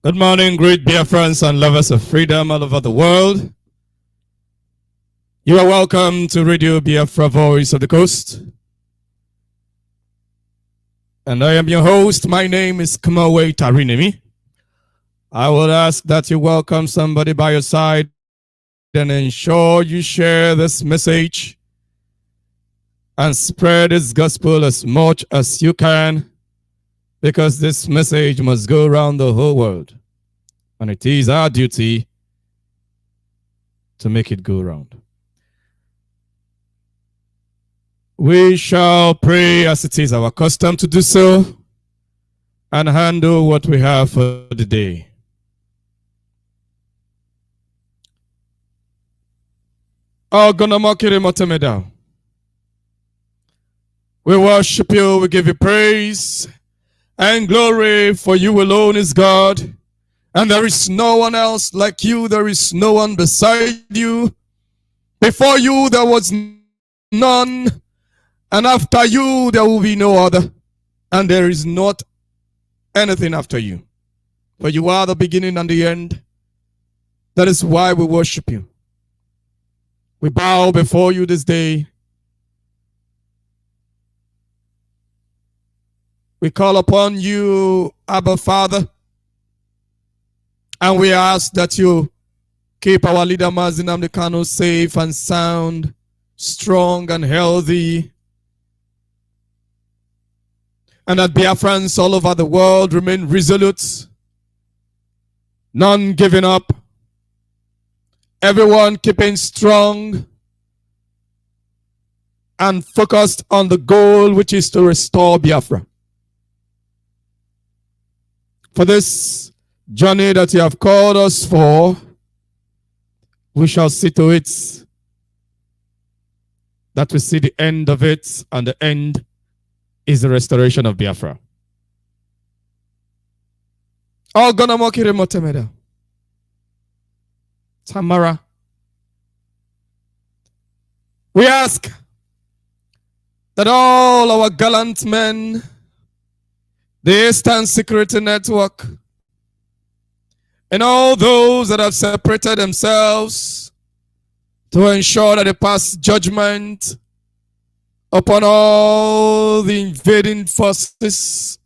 Good morning, great dear friends and lovers of freedom all over the world. You are welcome to Radio Biafra Voice of the Coast. And I am your host. My name is Kumawe Tarinemi. I would ask that you welcome somebody by your side and ensure you share this message and spread this gospel as much as you can, because this message must go around the whole world. And it is our duty to make it go around. We shall pray as it is our custom to do so and handle what we have for the day. We worship you, we give you praise and glory, for you alone is God. And there is no one else like you. There is no one beside you. Before you there was none. And after you there will be no other. And there is not anything after you. For you are the beginning and the end. That is why we worship you. We bow before you this day. We call upon you, Abba Father. And we ask that you keep our leader Mazi Nnamdi Kanu safe and sound, strong and healthy. And that Biafrans all over the world remain resolute, none giving up, everyone keeping strong and focused on the goal, which is to restore Biafra. For this journey that you have called us for, we shall see to it that we see the end of it, and the end is the restoration of Biafra. Tamara, we ask that all our gallant men, the Eastern Security Network, and all those that have separated themselves to ensure that they pass judgment upon all the invading forces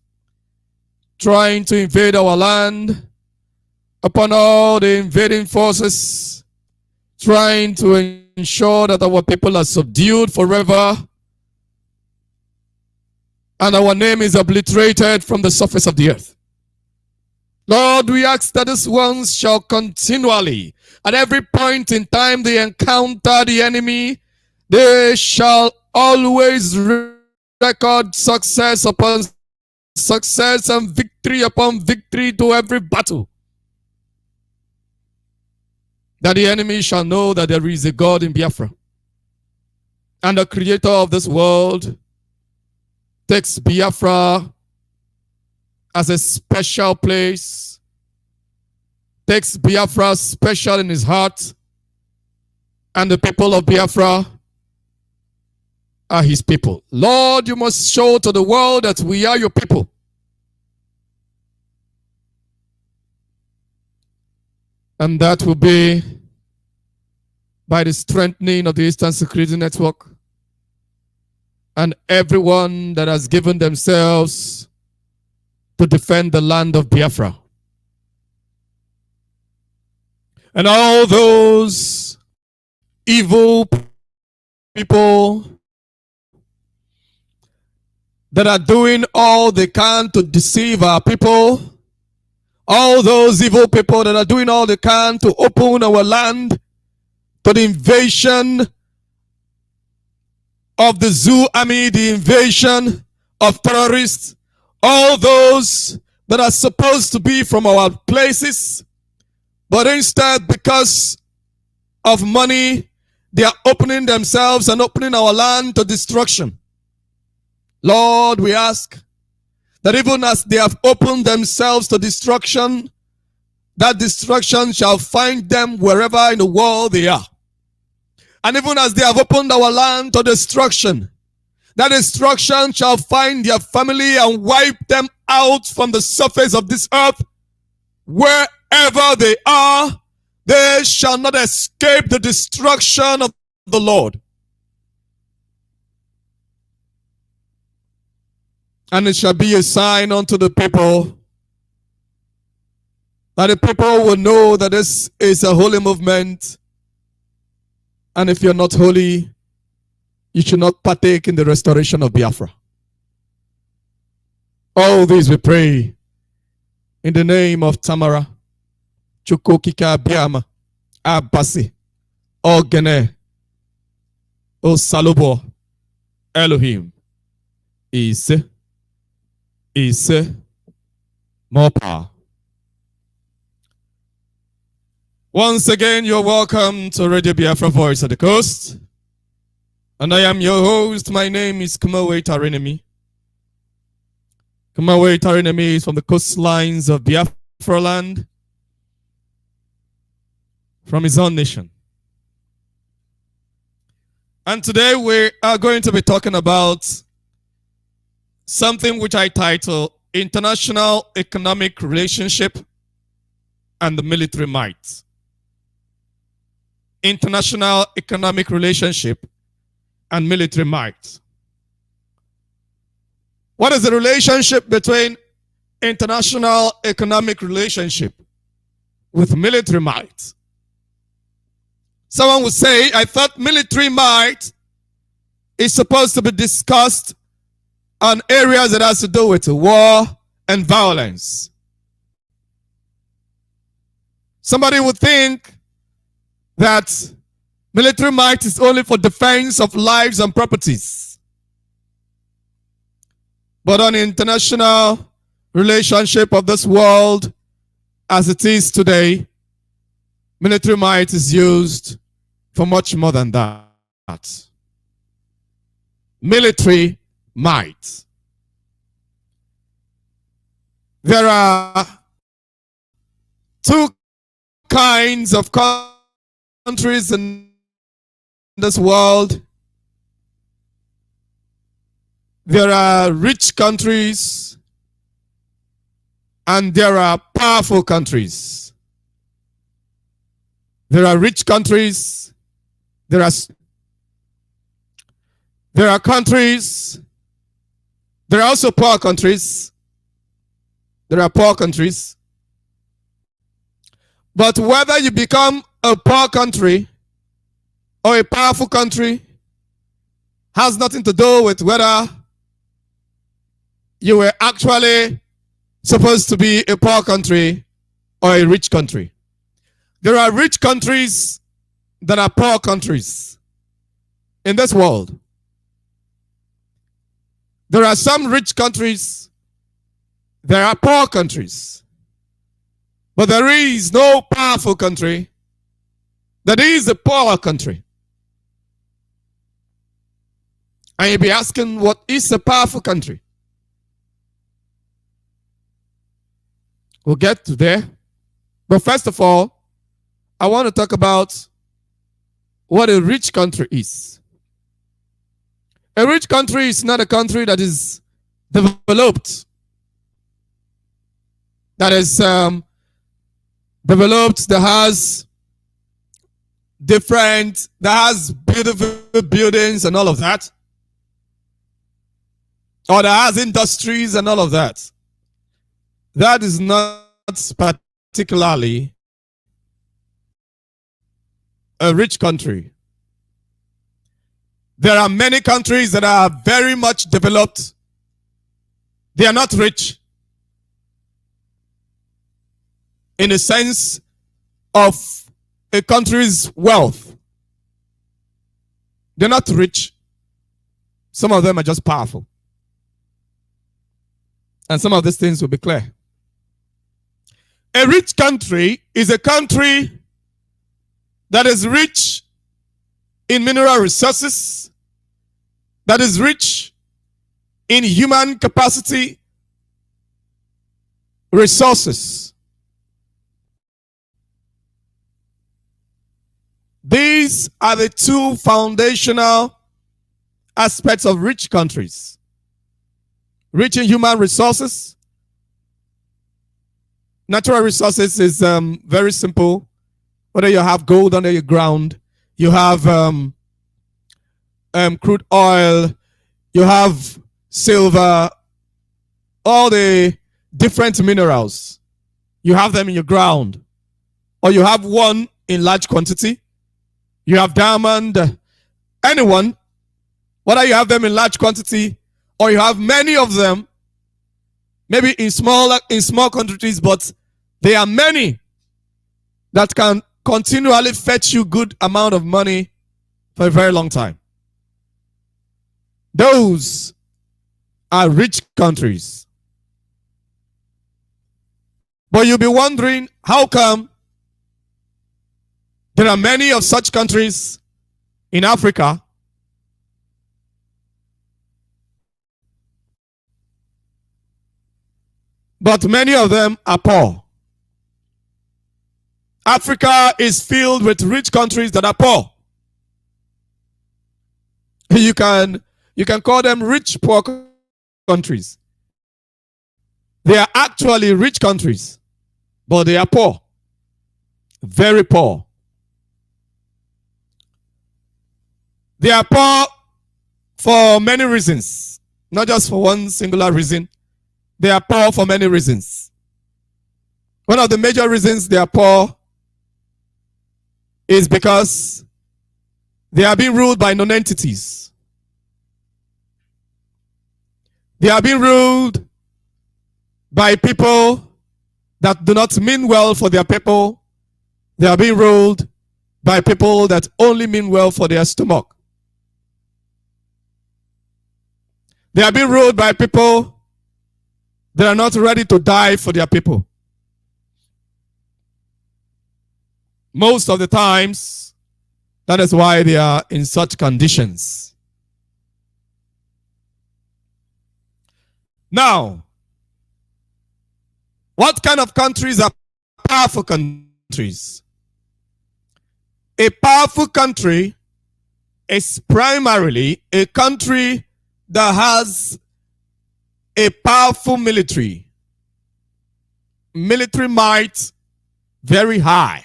trying to invade our land, upon all the invading forces trying to ensure that our people are subdued forever and our name is obliterated from the surface of the earth. Lord, we ask that these ones shall continually, at every point in time they encounter the enemy, they shall always record success upon success and victory upon victory to every battle. That the enemy shall know that there is a God in Biafra. And the creator of this world takes Biafra as a special place, takes Biafra special in his heart, and the people of Biafra are his people. Lord, you must show to the world that we are your people. And that will be by the strengthening of the Eastern Security Network and everyone that has given themselves to defend the land of Biafra. And all those evil people that are doing all they can to deceive our people, all those evil people that are doing all they can to open our land to the invasion of the Zoo Army, the invasion of terrorists, all those that are supposed to be from our places, but instead, because of money, they are opening themselves and opening our land to destruction. Lord, we ask that even as they have opened themselves to destruction, that destruction shall find them wherever in the world they are. And even as they have opened our land to destruction, that destruction shall find their family and wipe them out from the surface of this earth wherever they are, they shall not escape the destruction of the Lord. And it shall be a sign unto the people, that the people will know that this is a holy movement. And if you're not holy, you should not partake in the restoration of Biafra. All these we pray in the name of Tamara, Chukokika Biama, Abasi, Ogene, O Salobo, Elohim, Ise, more power. Once again, you're welcome to Radio Biafra Voice of the Coast. And I am your host. My name is Kumawe Tarinemi. Kumawe Tarinemi is from the coastlines of Biafra land, from his own nation. And today we are going to be talking about something which I title International Economic Relationship and the Military Might. International Economic Relationship and Military Might. What is the relationship between international economic relationship with military might? Someone would say, I thought military might is supposed to be discussed on areas that has to do with war and violence. Somebody would think that military might is only for defense of lives and properties. But on the international relationship of this world as it is today, military might is used for much more than that. Military might. There are two kinds of countries in this world. There are rich countries and there are powerful countries. There are rich countries, there are countries, there are also poor countries. There are poor countries. But whether you become a poor country or a powerful country has nothing to do with whether you were actually supposed to be a poor country or a rich country. There are rich countries that are poor countries in this world. There are some rich countries, there are poor countries. But there is no powerful country that is a poor country. And you'll be asking, what is a powerful country? We'll get to there. But first of all, I want to talk about what a rich country is. A rich country is not a country that is developed, that is developed, that has beautiful buildings and all of that, or that has industries and all of that. That is not particularly a rich country. There are many countries that are very much developed. They are not rich in the sense of a country's wealth. They're not rich. Some of them are just powerful. And some of these things will be clear. A rich country is a country that is rich in mineral resources, that is rich in human capacity resources. These are the two foundational aspects of rich countries. Rich in human resources Natural resources is very simple. Whether you have gold under your ground, you have crude oil, you have silver, all the different minerals. You have them in your ground, or you have one in large quantity. You have diamond, anyone, whether you have them in large quantity or you have many of them, maybe in small quantities, but there are many that can continually fetch you good amount of money for a very long time. Those are rich countries. But you'll be wondering, how come there are many of such countries in Africa but many of them are poor? Africa is filled with rich countries that are poor. You can call them rich poor countries. They are actually rich countries, but they are poor. Very poor. They are poor for many reasons, not just for one singular reason. They are poor for many reasons. One of the major reasons they are poor is because they are being ruled by non-entities. They are being ruled by people that do not mean well for their people. They are being ruled by people that only mean well for their stomach. They are being ruled by people that are not ready to die for their people. Most of the times, that is why they are in such conditions. Now, what kind of countries are powerful countries? A powerful country is primarily a country that has a powerful military might very high.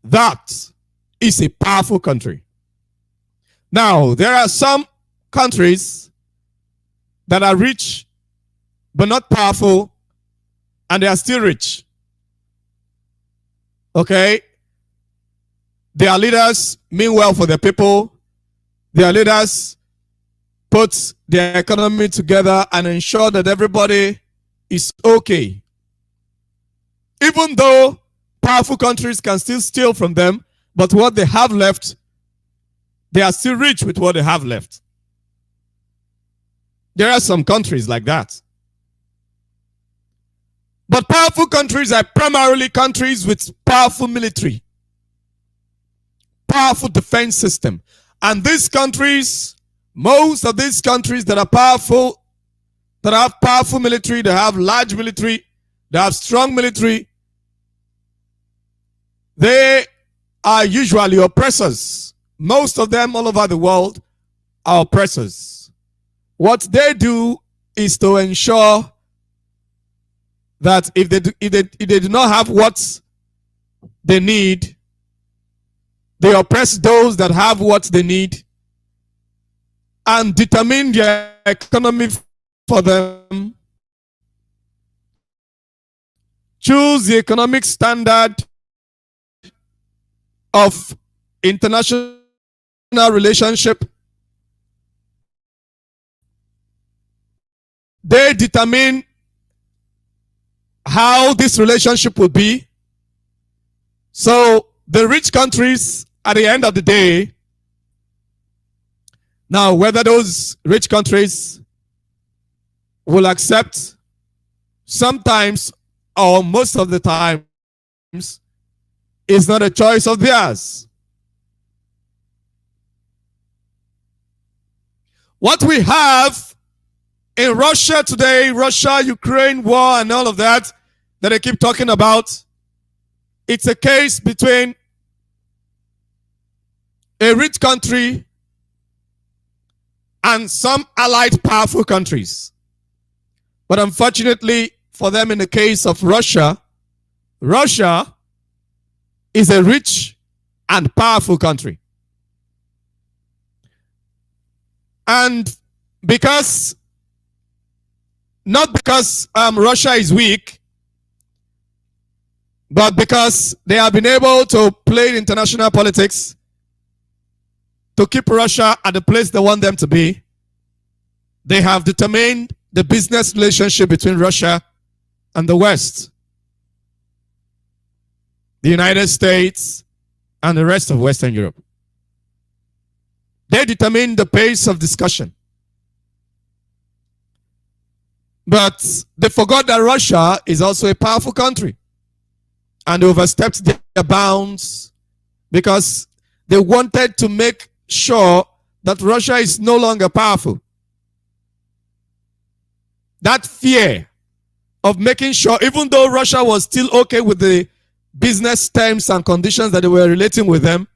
That is a powerful country. Now, there are some countries that are rich but not powerful, and they are still rich. Okay? Their leaders mean well for their people. Their leaders put their economy together and ensure that everybody is okay. Even though powerful countries can still steal from them, but what they have left, they are still rich with what they have left. There are some countries like that. But powerful countries are primarily countries with powerful military, powerful defense system. And these countries, most of these countries that are powerful, that have powerful military, they have large military, they have strong military, they are usually oppressors. Most of them all over the world are oppressors. What they do is to ensure that if they do not have what they need, they oppress those that have what they need and determine their economy for them. Choose the economic standard of international relationship. They determine how this relationship will be. So the rich countries, at the end of the day, now whether those rich countries will accept, sometimes or most of the times, is not a choice of theirs. What we have in Russia today, Russia-Ukraine war and all of that I keep talking about, it's a case between a rich country and some allied powerful countries. But unfortunately for them, in the case of Russia, Russia is a rich and powerful country. And not because Russia is weak, but because they have been able to play international politics to keep Russia at the place they want them to be, they have determined the business relationship between Russia and the West, the United States, and the rest of Western Europe. They determine the pace of discussion. But they forgot that Russia is also a powerful country. And they overstepped their bounds because they wanted to make sure that Russia is no longer powerful. That fear of making sure, even though Russia was still okay with the business terms and conditions that they were relating with them,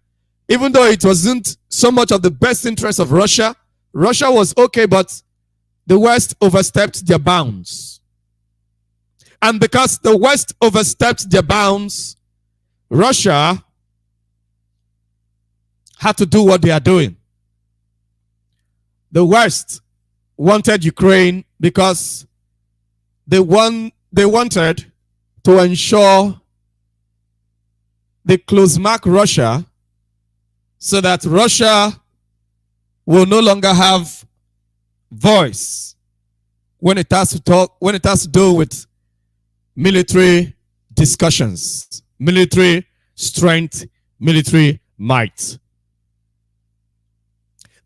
even though it wasn't so much of the best interest of Russia, Russia was okay, but the West overstepped their bounds. And because the West overstepped their bounds, Russia had to do what they are doing. The West wanted Ukraine because they wanted to ensure they close mark Russia so that Russia will no longer have voice when it has to do with military discussions, military strength, military might.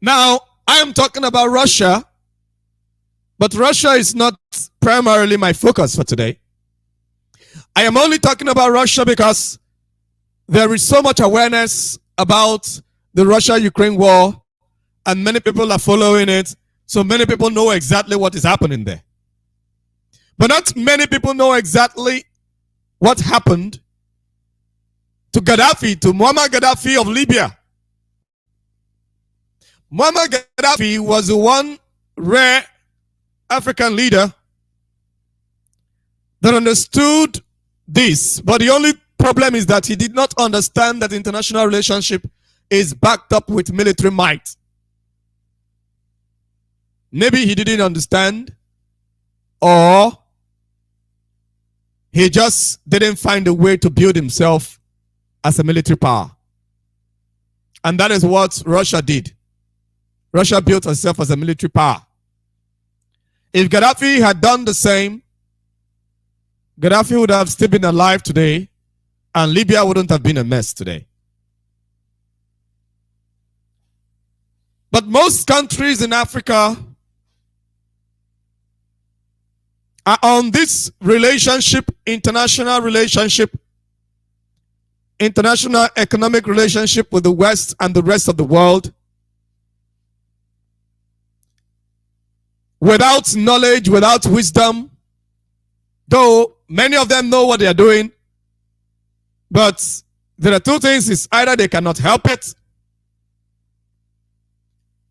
Now, I am talking about Russia, but Russia is not primarily my focus for today. I am only talking about Russia because there is so much awareness about the Russia-Ukraine war, and many people are following it, so many people know exactly what is happening there. But not many people know exactly what happened to Gaddafi, to Muammar Gaddafi of Libya. Muammar Gaddafi was the one rare African leader that understood this, but the only problem is that he did not understand that international relationship is backed up with military might. Maybe he didn't understand, or he just didn't find a way to build himself as a military power. And that is what Russia did. Russia built herself as a military power. If Gaddafi had done the same, Gaddafi would have still been alive today, and Libya wouldn't have been a mess today. But most countries in Africa are on this relationship, international economic relationship with the West and the rest of the world, without knowledge, without wisdom, though many of them know what they are doing. But there are two things: is either they cannot help it,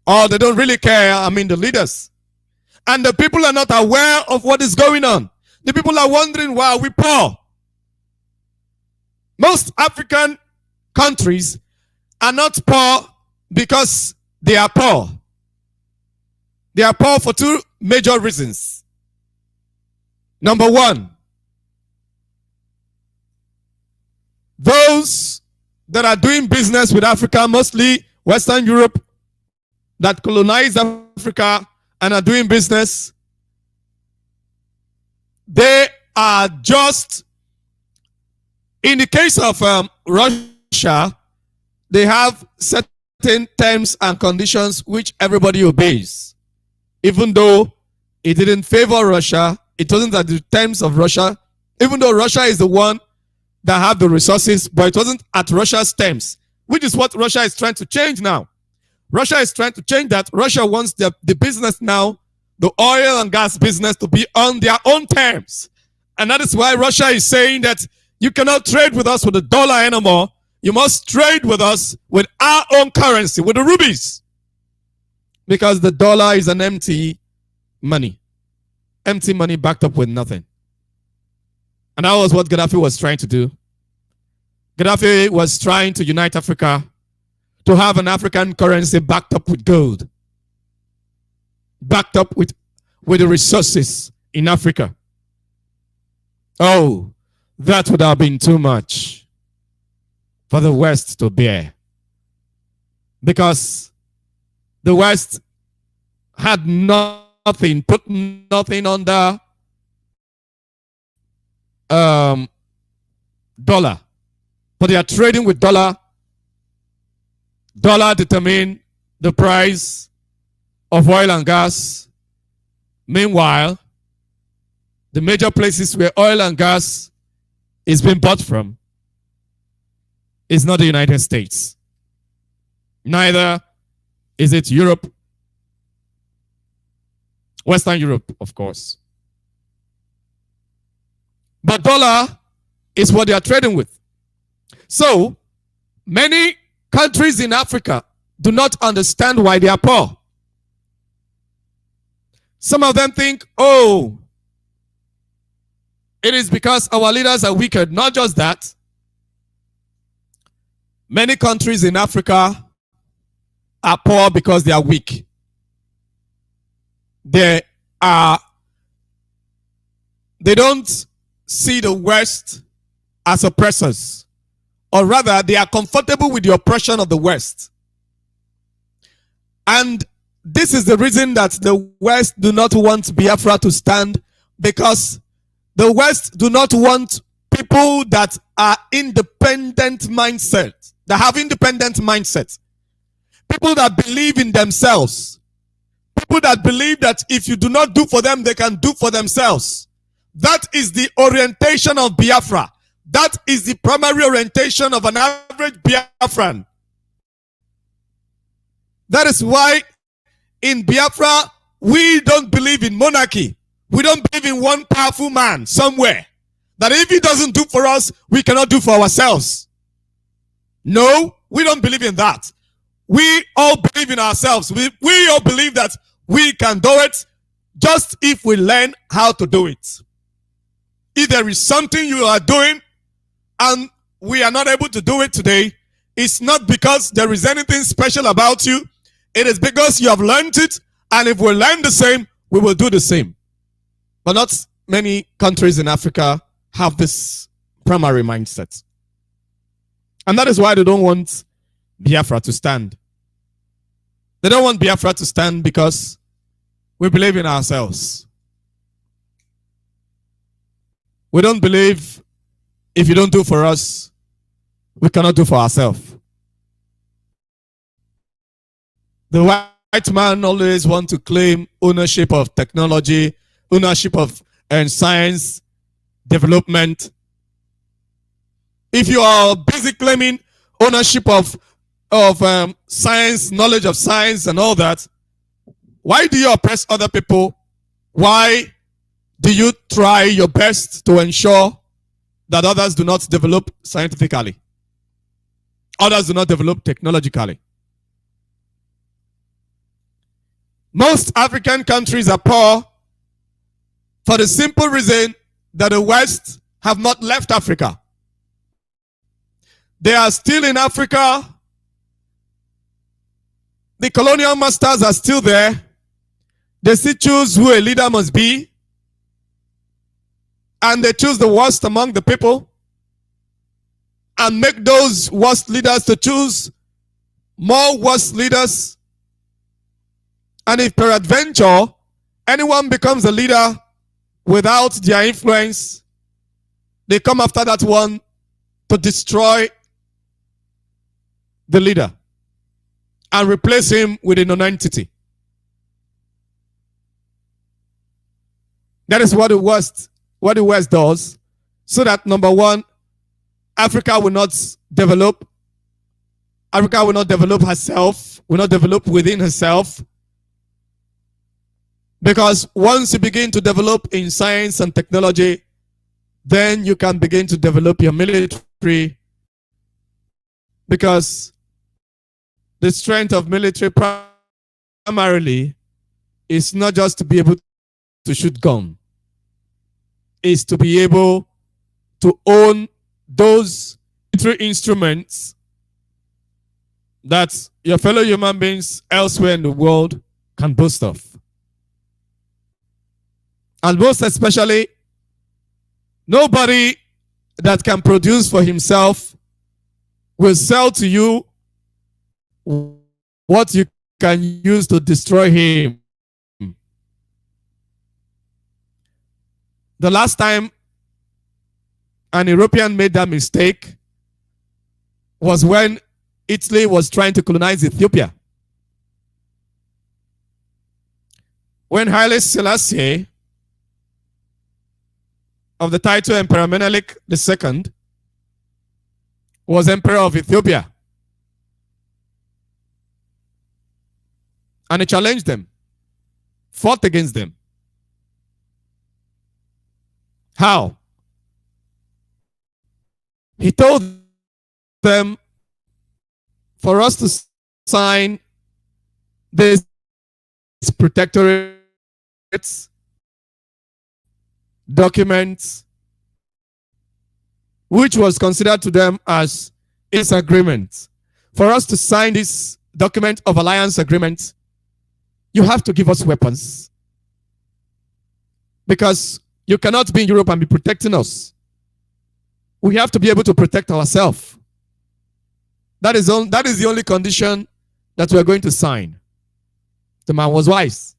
or they don't really care. I mean, the leaders. And the people are not aware of what is going on. The people are wondering, why are we poor? Most African countries are not poor because they are poor. They are poor for two major reasons. Number one, those that are doing business with Africa, mostly Western Europe, that colonized Africa and are doing business, they are just, in the case of Russia, they have certain terms and conditions which everybody obeys. Even though it didn't favor Russia, it wasn't at the terms of Russia, even though Russia is the one that have the resources, but it wasn't at Russia's terms, which is what Russia is trying to change now. Russia is trying to change that. Russia wants the business now, the oil and gas business, to be on their own terms. And that is why Russia is saying that you cannot trade with us with the dollar anymore. You must trade with us with our own currency, with the rupees. Because the dollar is an empty money. Empty money backed up with nothing. And that was what Gaddafi was trying to do. Gaddafi was trying to unite Africa, to have an African currency backed up with gold, backed up with the resources in Africa. Oh, that would have been too much for the West to bear. Because the West had nothing, put nothing under dollar. But they are trading with dollar. Dollar determine the price of oil and gas. Meanwhile, the major places where oil and gas is being bought from is not the United States. Neither is it Europe. Western Europe, of course. But dollar is what they are trading with. So, many countries in Africa do not understand why they are poor. Some of them think, oh, it is because our leaders are wicked. Not just that. Many countries in Africa are poor because they are weak. They don't see the West as oppressors, or rather, they are comfortable with the oppression of the West. And this is the reason that the West do not want Biafra to stand, because the West do not want people that are independent mindset, that have independent mindset. People that believe in themselves. People that believe that if you do not do for them, they can do for themselves. That is the orientation of Biafra. That is the primary orientation of an average Biafran. That is why in Biafra, we don't believe in monarchy. We don't believe in one powerful man somewhere, that if he doesn't do for us, we cannot do for ourselves. No, we don't believe in that. We all believe in ourselves. We all believe that we can do it just if we learn how to do it. If there is something you are doing and we are not able to do it today, it's not because there is anything special about you. It is because you have learned it, and if we learn the same, we will do the same. But not many countries in Africa have this primary mindset. And that is why they don't want Biafra to stand. They don't want Biafra to stand because we believe in ourselves. We don't believe if you don't do for us, we cannot do for ourselves. The white man always wants to claim ownership of technology, ownership of science, development. If you are busy claiming ownership of science, knowledge of science and all that, why do you oppress other people? Why do you try your best to ensure that others do not develop scientifically? Others do not develop technologically. Most African countries are poor for the simple reason that the West have not left Africa. They are still in Africa. The colonial masters are still there. They still choose who a leader must be. And they choose the worst among the people and make those worst leaders to choose more worst leaders. And if peradventure anyone becomes a leader without their influence, they come after that one to destroy the leader and replace him with a non-entity. That is what the West does, so that, number one, Africa will not develop. Africa will not develop herself, will not develop within herself. Because once you begin to develop in science and technology, then you can begin to develop your military. Because the strength of military primarily is not just to be able to shoot gun. Is to be able to own those military instruments that your fellow human beings elsewhere in the world can boast of. And most especially, nobody that can produce for himself will sell to you what you can use to destroy him. The last time an European made that mistake was when Italy was trying to colonize Ethiopia. When Haile Selassie, of the title Emperor Menelik II, was Emperor of Ethiopia, and he challenged them, fought against them. How? He told them for us to sign this protectorates documents, which was considered to them as its agreement. For us to sign this document of alliance agreement, you have to give us weapons, because you cannot be in Europe and be protecting us. We have to be able to protect ourselves. That is the only condition that we are going to sign. The man was wise.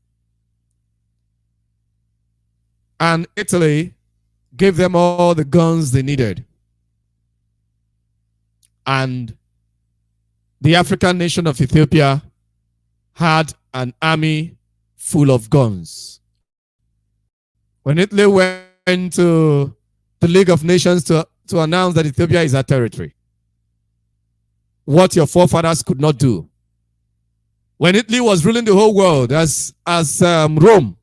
And Italy gave them all the guns they needed. And the African nation of Ethiopia had an army full of guns. When Italy went to the League of Nations to announce that Ethiopia is a territory, what your forefathers could not do. When Italy was ruling the whole world as Rome,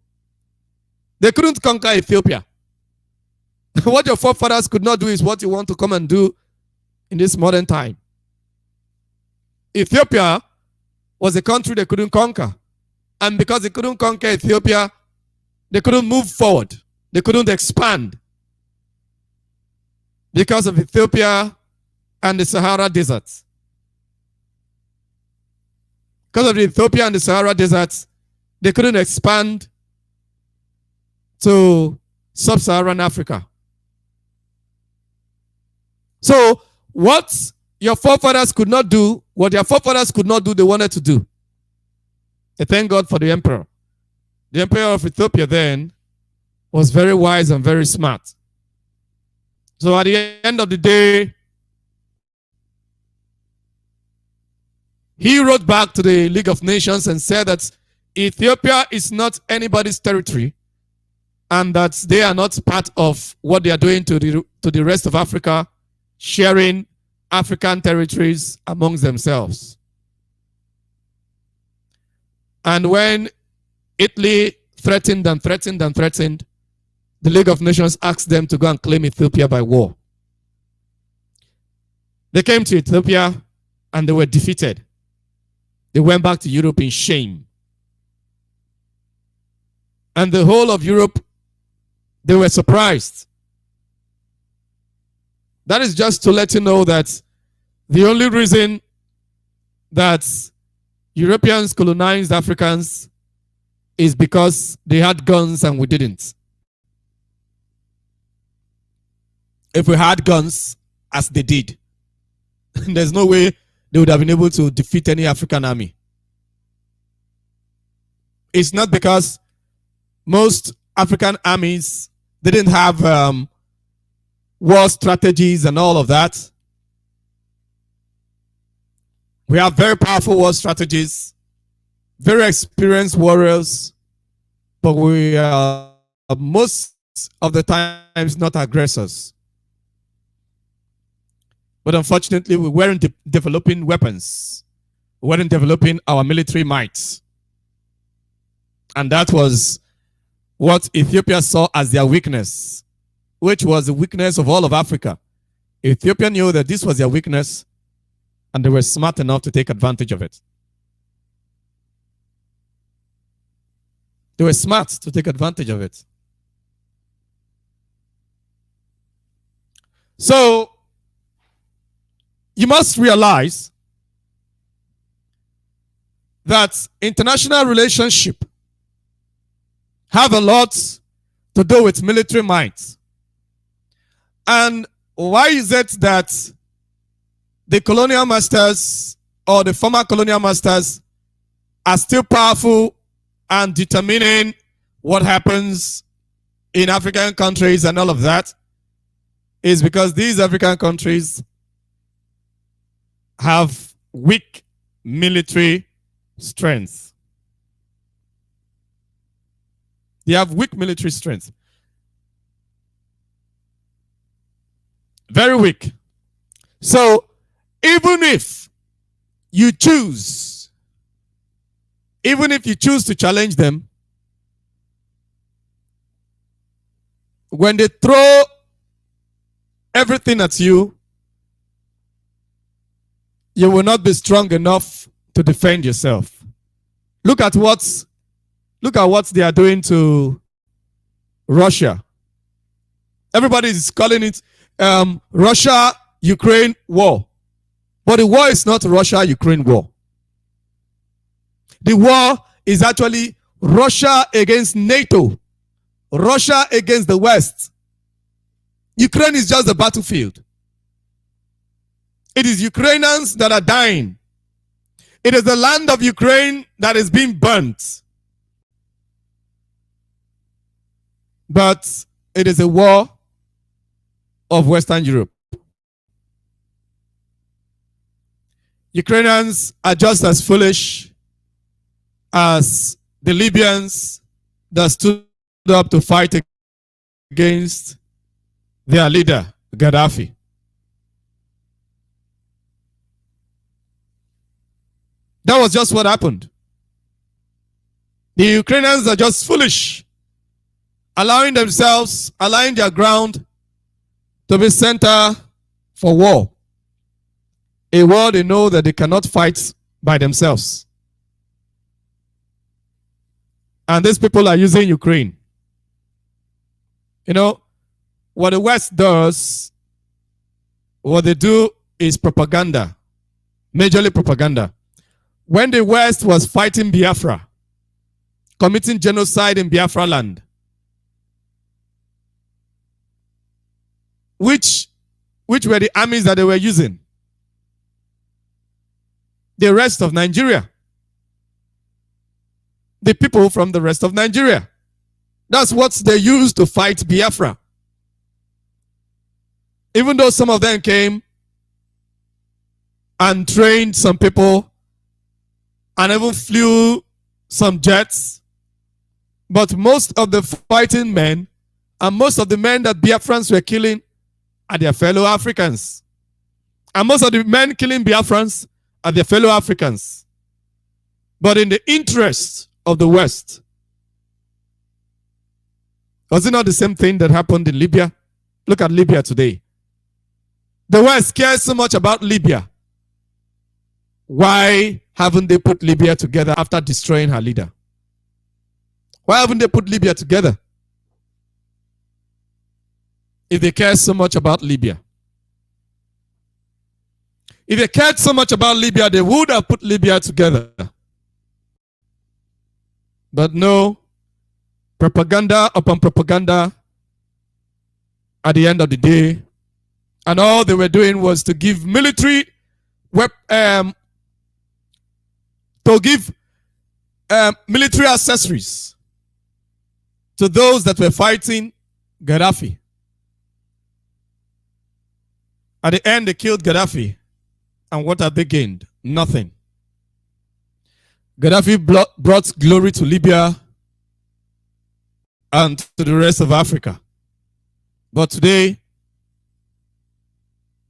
they couldn't conquer Ethiopia. What your forefathers could not do is what you want to come and do in this modern time. Ethiopia was a country they couldn't conquer. And because they couldn't conquer Ethiopia, they couldn't move forward. They couldn't expand. Because of Ethiopia and the Sahara Desert. Because of Ethiopia and the Sahara Desert, they couldn't expand to sub-Saharan Africa. So, what your forefathers could not do, what their forefathers could not do, they wanted to do. I thank God for the emperor. The emperor of Ethiopia then was very wise and very smart. So at the end of the day, he wrote back to the League of Nations and said that Ethiopia is not anybody's territory and that they are not part of what they are doing to the rest of Africa, sharing African territories amongst themselves. And when Italy threatened and threatened and threatened, the League of Nations asked them to go and claim Ethiopia by war. They came to Ethiopia and they were defeated. They went back to Europe in shame. And the whole of Europe, they were surprised. That is just to let you know that the only reason that Europeans colonized Africans is because they had guns and we didn't. If we had guns, as they did, there's no way they would have been able to defeat any African army. It's not because most African armies didn't have war strategies and all of that. We have very powerful war strategies, very experienced warriors, but we are most of the times not aggressors. But unfortunately, we weren't developing weapons. We weren't developing our military might. And that was what Ethiopia saw as their weakness, which was the weakness of all of Africa. Ethiopia knew that this was their weakness, and they were smart enough to take advantage of it. They were smart to take advantage of it. So you must realize that international relationship have a lot to do with military might. And why is it that the colonial masters or the former colonial masters are still powerful and determining what happens in African countries and all of that? Is because these African countries have weak military strength. They have weak military strength. Very weak. So even if you choose to challenge them, when they throw everything at you, you will not be strong enough to defend yourself. Look at what they are doing to Russia. Everybody is calling it Russia-Ukraine war. But the war is not Russia-Ukraine war. The war is actually Russia against NATO. Russia against the West. Ukraine is just the battlefield. It is Ukrainians that are dying. It is the land of Ukraine that is being burnt. But it is a war of Western Europe. Ukrainians are just as foolish as the Libyans that stood up to fight against their leader, Gaddafi. That was just what happened. The Ukrainians are just foolish, allowing their ground to be center for war. A war they know that they cannot fight by themselves. And these people are using Ukraine. You know, what the West does, what they do is propaganda, majorly propaganda. When the West was fighting Biafra, committing genocide in Biafra land, which were the armies that they were using? The rest of Nigeria. The people from the rest of Nigeria. That's what they used to fight Biafra. Even though some of them came and trained some people and even flew some jets, but most of the fighting men and most of the men that Biafrans were killing are their fellow Africans. And most of the men killing Biafrans are their fellow Africans. But in the interest of the West. Was it not the same thing that happened in Libya? Look at Libya today. The West cares so much about Libya. Why haven't they put Libya together after destroying her leader? Why haven't they put Libya together? If they care so much about Libya. If they cared so much about Libya, they would have put Libya together. But no, propaganda upon propaganda at the end of the day. And all they were doing was to give military military accessories to those that were fighting Gaddafi. At the end, they killed Gaddafi. And what have they gained? Nothing. Gaddafi brought glory to Libya and to the rest of Africa. But today,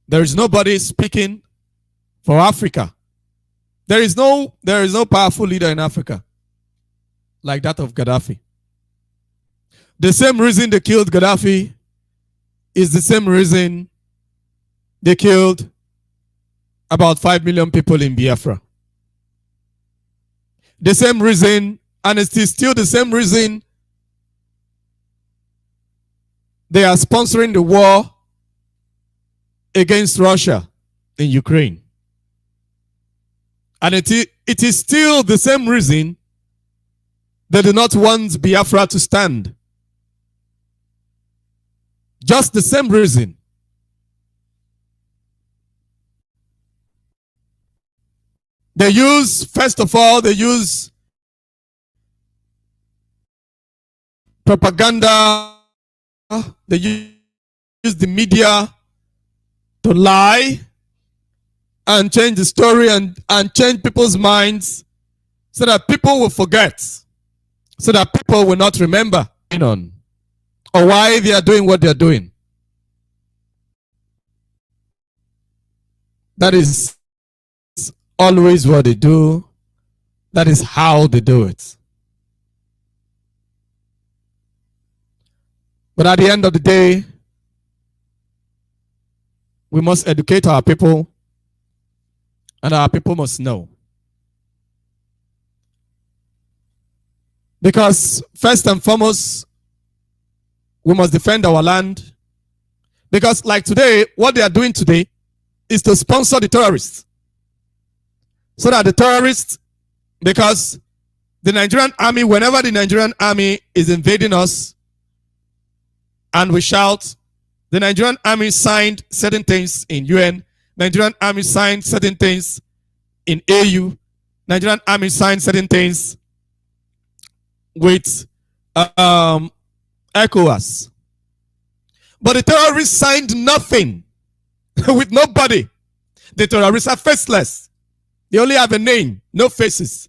there is nobody speaking for Africa. There is no powerful leader in Africa like that of Gaddafi. The same reason they killed Gaddafi is the same reason they killed about 5 million people in Biafra. The same reason, and it is still the same reason they are sponsoring the war against Russia in Ukraine. And it is still the same reason they do not want Biafra to stand. Just the same reason. They use, first of all, they use propaganda. They use the media to lie and change the story and change people's minds so that people will forget, so that people will not remember or why they are doing what they are doing. That is always what they do. That is how they do it. But at the end of the day, we must educate our people, and our people must know. Because first and foremost, we must defend our land. Because like today, what they are doing today is to sponsor the terrorists. So that the terrorists, because the Nigerian army, whenever the Nigerian army is invading us and we shout, the Nigerian army signed certain things in UN, Nigerian army signed certain things in AU, Nigerian army signed certain things with ECOWAS. But the terrorists signed nothing with nobody. The terrorists are faceless. They only have a name, no faces.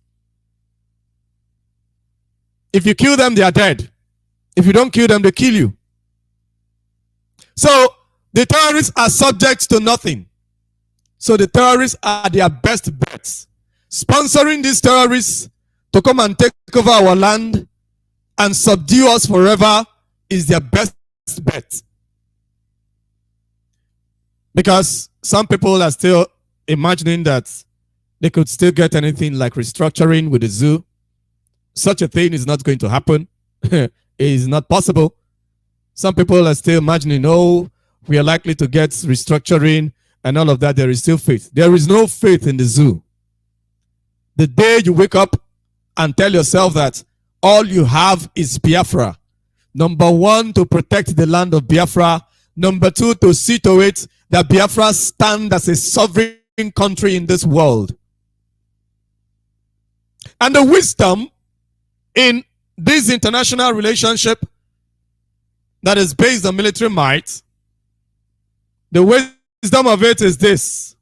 If you kill them, they are dead. If you don't kill them, they kill you. So the terrorists are subject to nothing. So the terrorists are their best bets. Sponsoring these terrorists to come and take over our land and subdue us forever is their best bet. Because some people are still imagining that they could still get anything like restructuring with the zoo. Such a thing is not going to happen. It is not possible. Some people are still imagining, oh, we are likely to get restructuring and all of that. There is still faith. There is no faith in the zoo. The day you wake up and tell yourself that all you have is Biafra. Number one, to protect the land of Biafra. Number two, to see to it that Biafra stand as a sovereign country in this world. And the wisdom in this international relationship that is based on military might, the wisdom of it is this.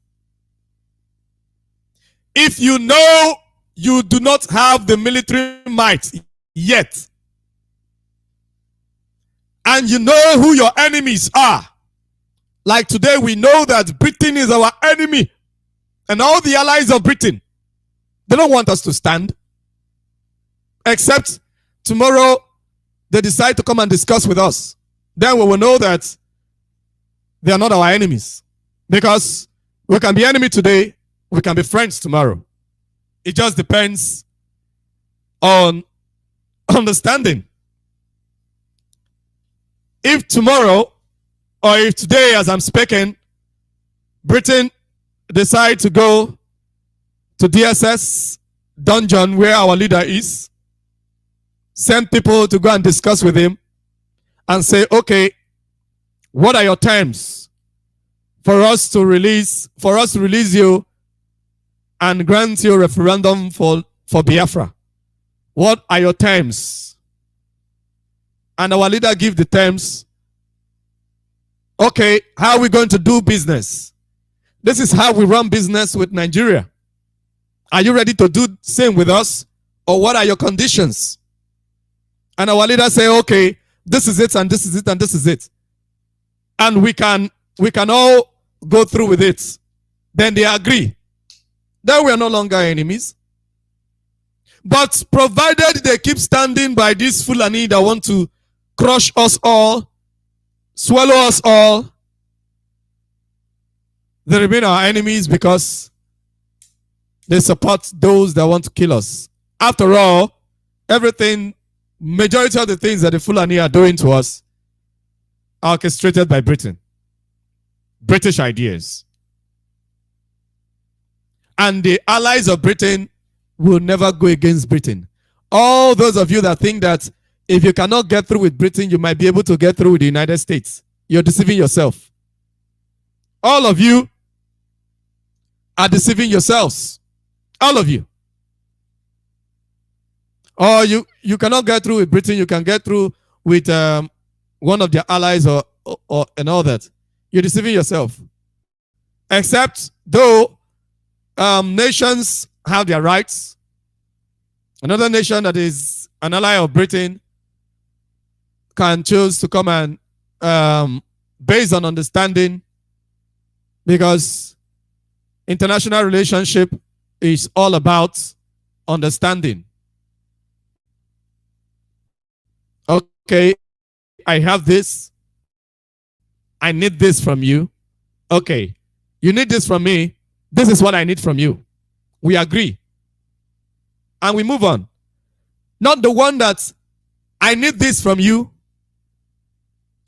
If you know you do not have the military might yet, and you know who your enemies are, like today we know that Britain is our enemy, and all the allies of Britain, they don't want us to stand, except tomorrow they decide to come and discuss with us. Then we will know that they are not our enemies. Because we can be enemy today, we can be friends tomorrow. It just depends on understanding. If tomorrow, or if today as I'm speaking, Britain decide to go to DSS dungeon where our leader is, send people to go and discuss with him and say, okay, what are your terms for us to release you and grant you a referendum for Biafra? What are your terms? And our leader give the terms. Okay, how are we going to do business? This is how we run business with Nigeria. Are you ready to do the same with us? Or what are your conditions? And our leader say, okay, this is it, and this is it, and this is it. And we can all go through with it. Then they agree. Then we are no longer enemies. But provided they keep standing by this Fulani that want to crush us all, swallow us all, they remain our enemies because they support those that want to kill us. After all, majority of the things that the Fulani are doing to us are orchestrated by Britain. British ideas. And the allies of Britain will never go against Britain. All those of you that think that if you cannot get through with Britain, you might be able to get through with the United States, you're deceiving yourself. All of you are deceiving yourselves. All of you. Or you cannot get through with Britain, you can get through with one of their allies or and all that. You're deceiving yourself. Except though nations have their rights. Another nation that is an ally of Britain can choose to come and based on understanding, because international relationship is all about understanding. Okay, I have this. I need this from you. Okay, you need this from me. This is what I need from you. We agree. And we move on. Not the one that I need this from you.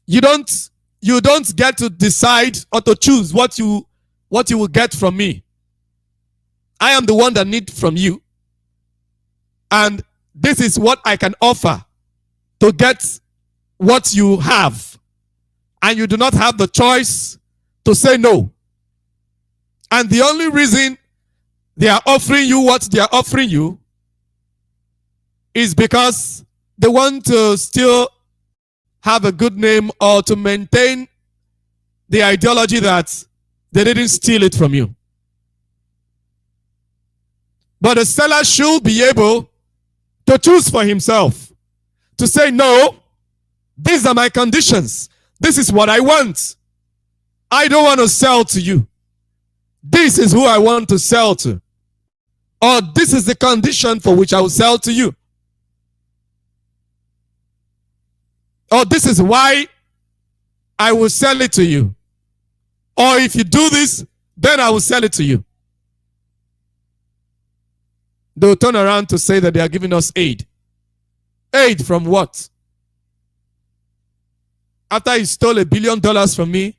You don't get to decide or to choose what you will get from me. I am the one that need from you. And this is what I can offer to get what you have. And you do not have the choice to say no. And the only reason they are offering you what they are offering you is because they want to still have a good name or to maintain the ideology that they didn't steal it from you. But the seller should be able to choose for himself, to say, no, these are my conditions. This is what I want. I don't want to sell to you. This is who I want to sell to. Or this is the condition for which I will sell to you. Or this is why I will sell it to you. Or if you do this, then I will sell it to you. They'll turn around to say that they are giving us aid. Aid from what? After you stole $1 billion from me,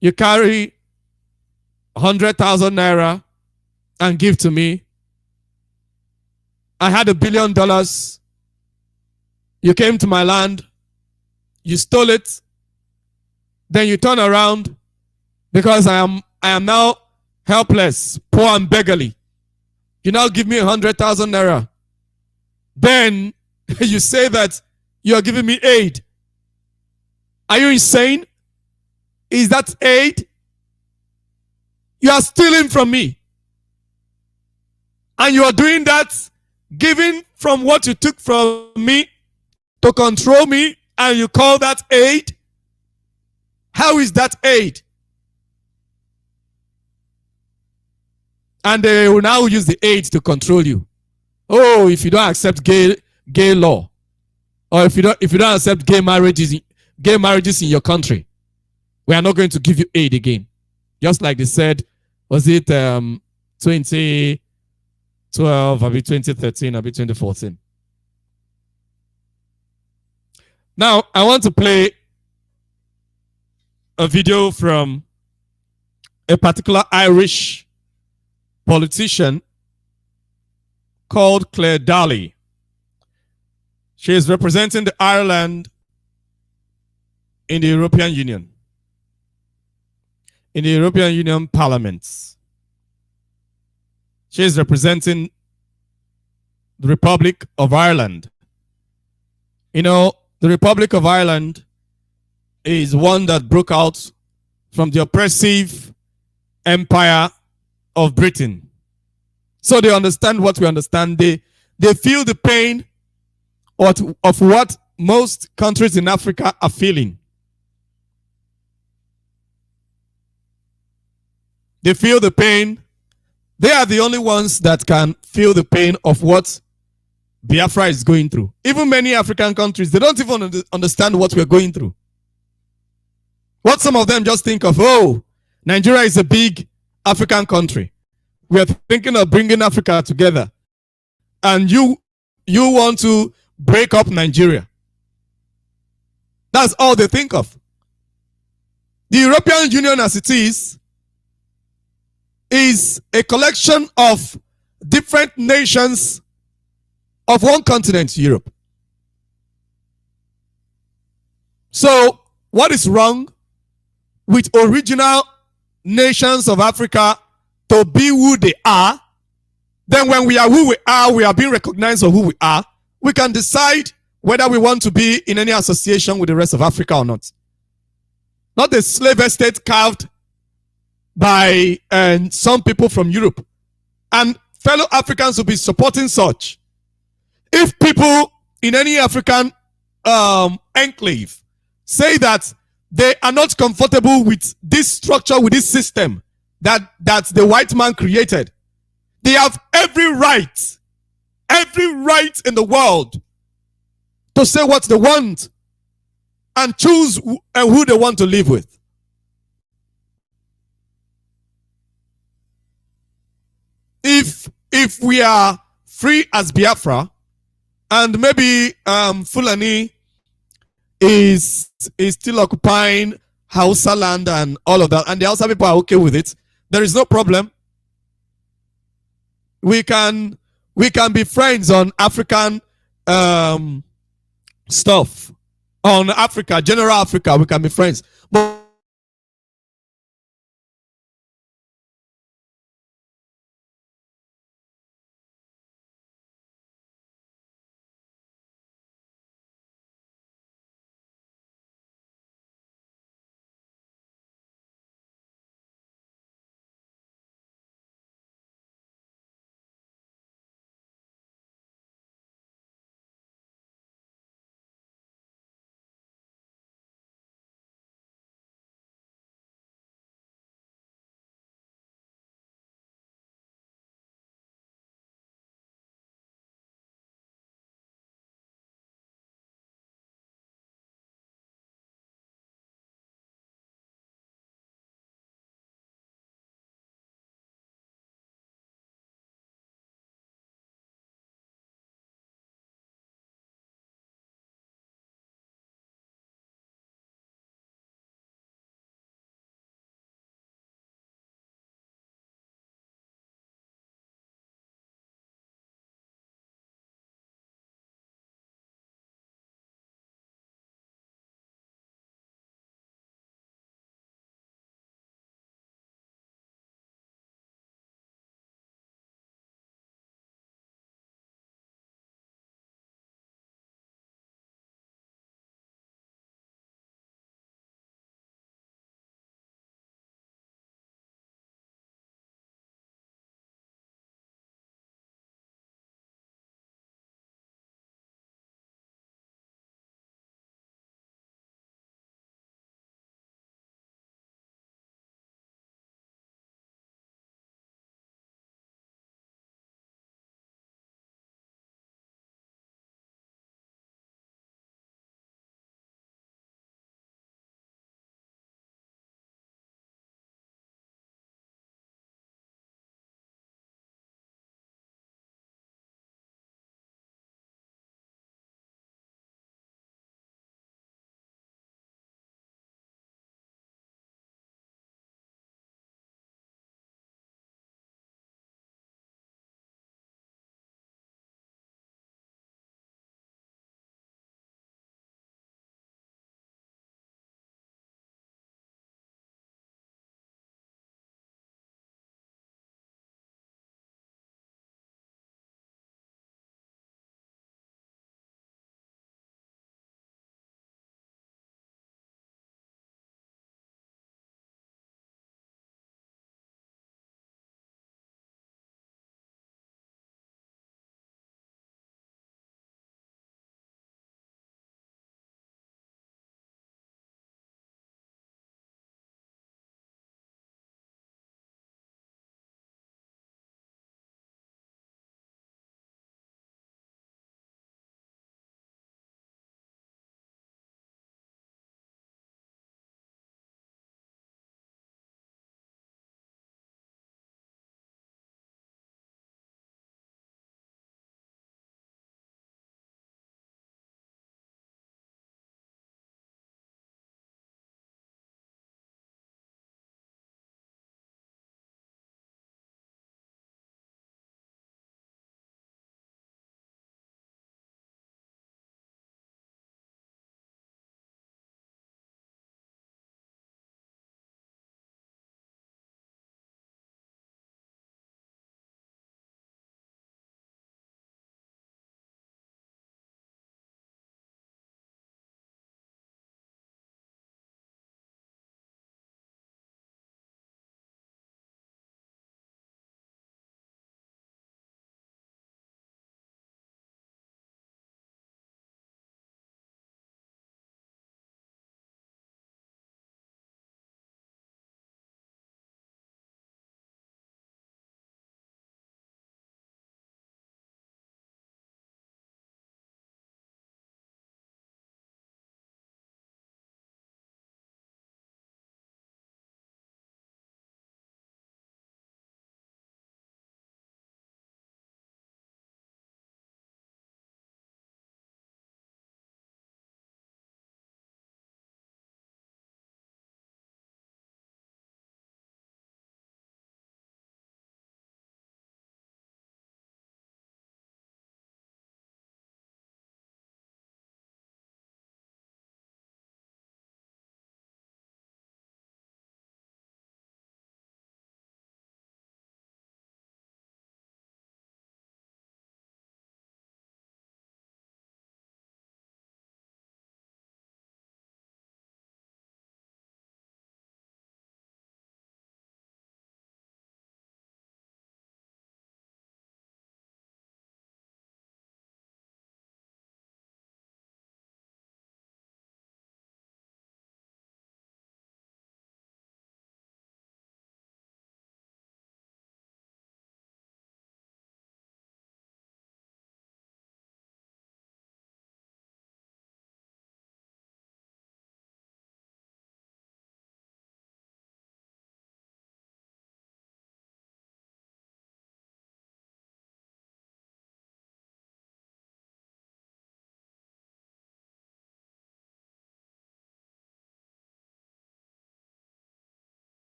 you carry 100,000 naira and give to me. I had $1 billion. You came to my land. You stole it. Then you turn around because I am now helpless, poor and beggarly. You now give me 100,000 naira. Then you say that you are giving me aid. Are you insane? Is that aid? You are stealing from me. And you are doing that, giving from what you took from me to control me, and you call that aid? How is that aid? And they will now use the aid to control you. Oh, if you don't accept gay law, or if you don't accept gay marriages in your country, we are not going to give you aid again. Just like they said, was it 2012, maybe 2013, maybe 2014. Now, I want to play a video from a particular Irish politician called Claire Daly. She is representing the Ireland in the European Union. In the European Union Parliament. She is representing the Republic of Ireland. You know, the Republic of Ireland is one that broke out from the oppressive empire of Britain. So they understand what we understand. They feel the pain of what most countries in Africa are feeling. They feel the pain. They are the only ones that can feel the pain of what Biafra is going through. Even many African countries, they don't even understand what we're going through. What some of them just think of, oh, Nigeria is a big African country. We are thinking of bringing Africa together. And you want to break up Nigeria. That's all they think of. The European Union as it is a collection of different nations of one continent, Europe. So, what is wrong with original nations of Africa to be who they are? Then when we are who we are being recognized for who we are, we can decide whether we want to be in any association with the rest of Africa or not. Not the slave estate carved by some people from Europe. And fellow Africans will be supporting such. If people in any African enclave say that they are not comfortable with this structure, with this system that the white man created, they have every right in the world to say what they want and choose who they want to live with. If we are free as Biafra, and maybe Fulani is still occupying Hausa land and all of that, and the Hausa people are okay with it, there is no problem. We can be friends on African stuff, on Africa, general Africa. We can be friends, but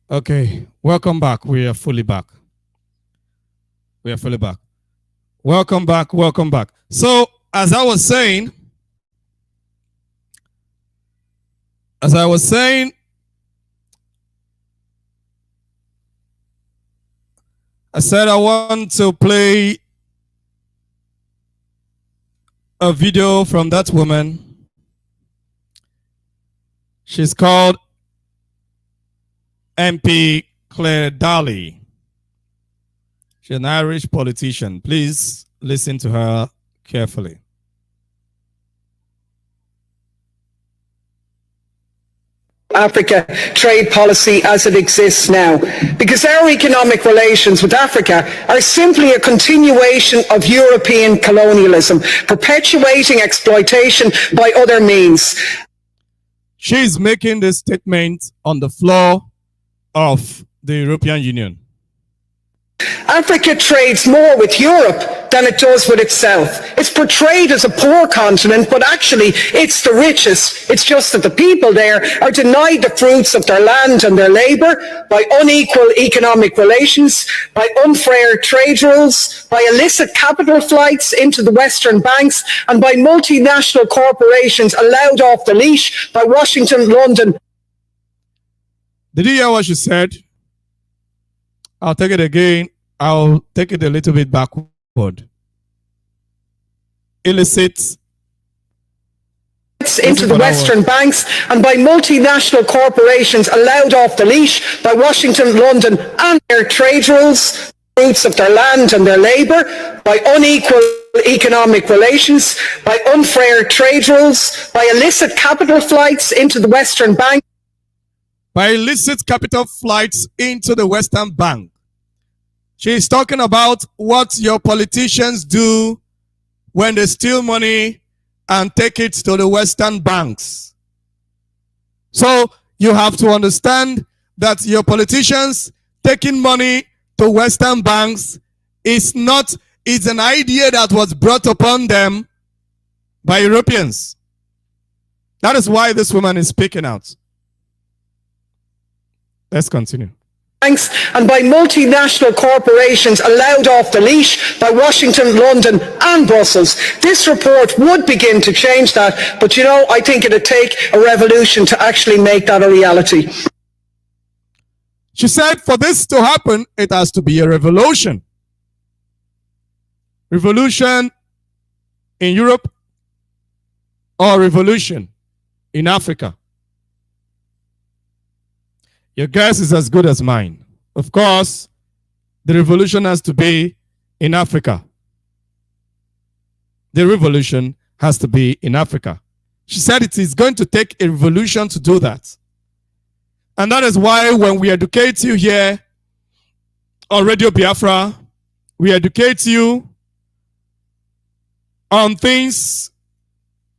Okay, welcome back. We are fully back. We are fully back. Welcome back. Welcome back. So, as I was saying, I said I want to play a video from that woman. She's called MP Claire Daly. She's an Irish politician. Please listen to her carefully. Africa trade policy as it exists now, because our economic relations with Africa are simply a continuation of European colonialism, perpetuating exploitation by other means. She's making this statement on the floor of the European Union. Africa trades more with Europe than it does with itself. It's portrayed as a poor continent, but actually it's the richest. It's just that the people there are denied the fruits of their land and their labour by unequal economic relations, by unfair trade rules, by illicit capital flights into the Western banks, and by multinational corporations allowed off the leash by Washington, London. Did you hear what she said? I'll take it again. I'll take it a little bit backward. Illicit into the Western banks and by multinational corporations allowed off the leash by Washington, London, and their trade rules, fruits of their land and their labour, by unequal economic relations, by unfair trade rules, by illicit capital flights into the Western bank. By illicit capital flights into the Western bank. She's talking about what your politicians do when they steal money and take it to the Western banks. So you have to understand that your politicians taking money to Western banks is an idea that was brought upon them by Europeans. That is why this woman is speaking out. Let's continue. Banks and by multinational corporations allowed off the leash by Washington, London, and Brussels. This report would begin to change that, but I think it'd take a revolution to actually make that a reality. She said for this to happen, it has to be a revolution. Revolution in Europe or revolution in Africa. Your guess is as good as mine. Of course, the revolution has to be in Africa. The revolution has to be in Africa. She said it is going to take a revolution to do that. And that is why when we educate you here on Radio Biafra, we educate you on things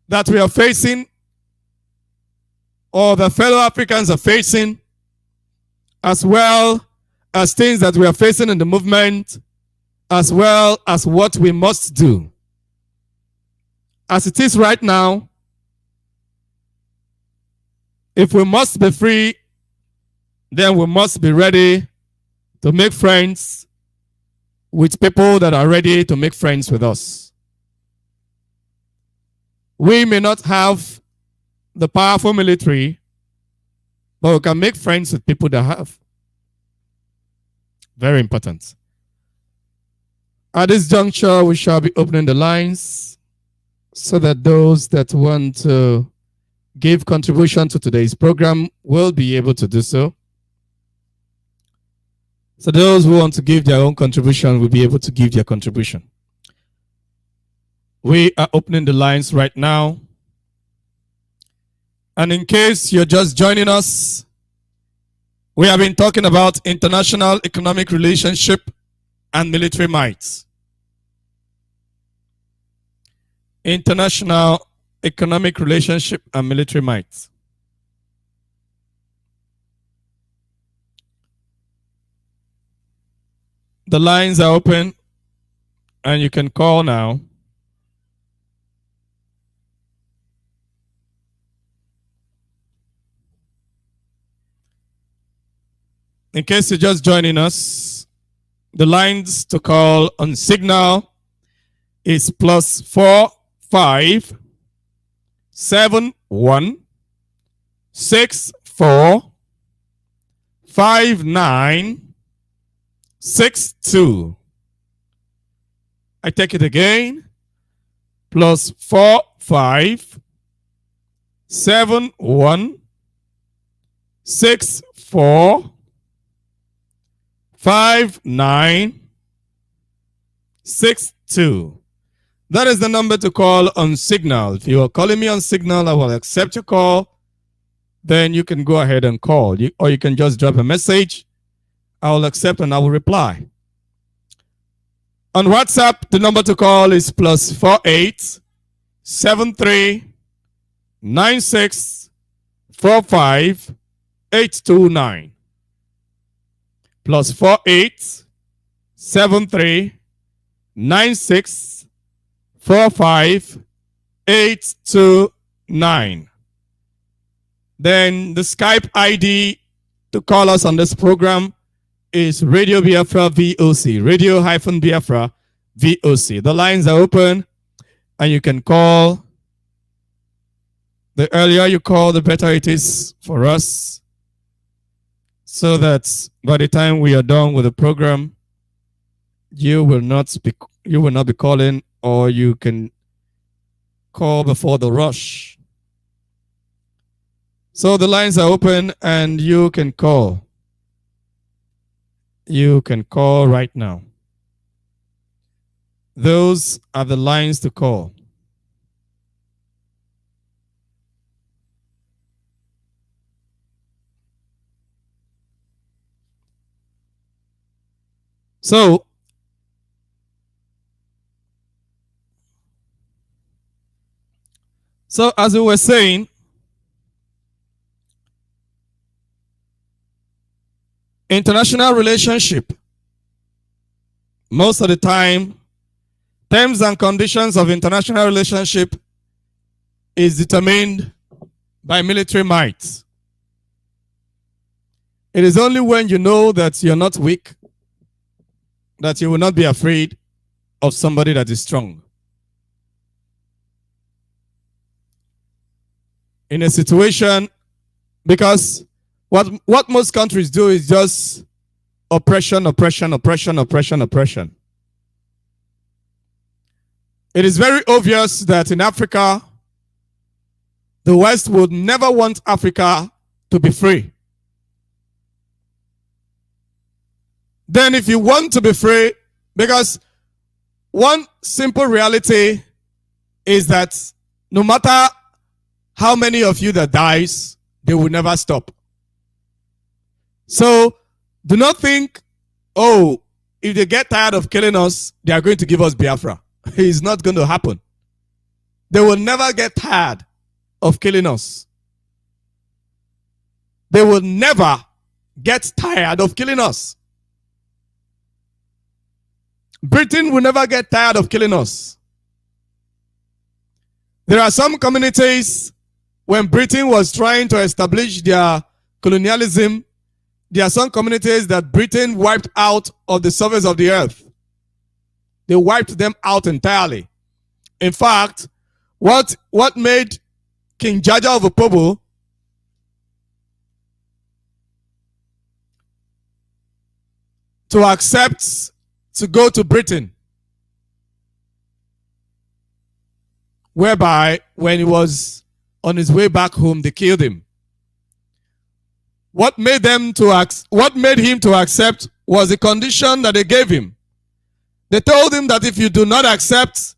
that we are facing or the fellow Africans are facing, as well as things that we are facing in the movement, as well as what we must do. As it is right now, if we must be free, then we must be ready to make friends with people that are ready to make friends with us. We may not have the powerful military, but we can make friends with people that have. Very important. At this juncture, we shall be opening the lines so that those that want to give contribution to today's program will be able to do so. So those who want to give their own contribution will be able to give their contribution. We are opening the lines right now. And in case you're just joining us, we have been talking about international economic relationship and military might. International economic relationship and military might. The lines are open and you can call now. In case you're just joining us, the lines to call on Signal is +4 5 7 1 6 4 5 9 6 2. I take it again. +4 5 7 1 6 4 5 9 6 2. That is the number to call on Signal. If you are calling me on Signal, I will accept your call. Then you can go ahead and call. Or you can just drop a message. I will accept and I will reply. On WhatsApp, the number to call is +48 73 96 45 829. +48 73 96 45 829. Then the Skype ID to call us on this program is Radio Biafra VOC, Radio-Biafra VOC. The lines are open and you can call. The earlier you call, the better it is for us, so that by the time we are done with the program, you will not be calling, or you can call before the rush. So the lines are open and you can call. You can call right now. Those are the lines to call. So as we were saying, international relationship, most of the time, terms and conditions of international relationship is determined by military might. It is only when you know that you're not weak that you will not be afraid of somebody that is strong. In a situation, because what most countries do is just oppression, oppression, oppression, oppression, oppression. It is very obvious that in Africa, the West would never want Africa to be free. Then if you want to be free, because one simple reality is that no matter how many of you that dies, they will never stop. So do not think, oh, if they get tired of killing us, they are going to give us Biafra. It's not going to happen. They will never get tired of killing us. They will never get tired of killing us. Britain will never get tired of killing us. There are some communities, when Britain was trying to establish their colonialism, there are some communities that Britain wiped out of the surface of the earth. They wiped them out entirely. In fact, what made King Jaja of Opobo to accept to go to Britain, whereby when he was on his way back home, they killed him. What made him to accept was the condition that they gave him. They told him that if you do not accept,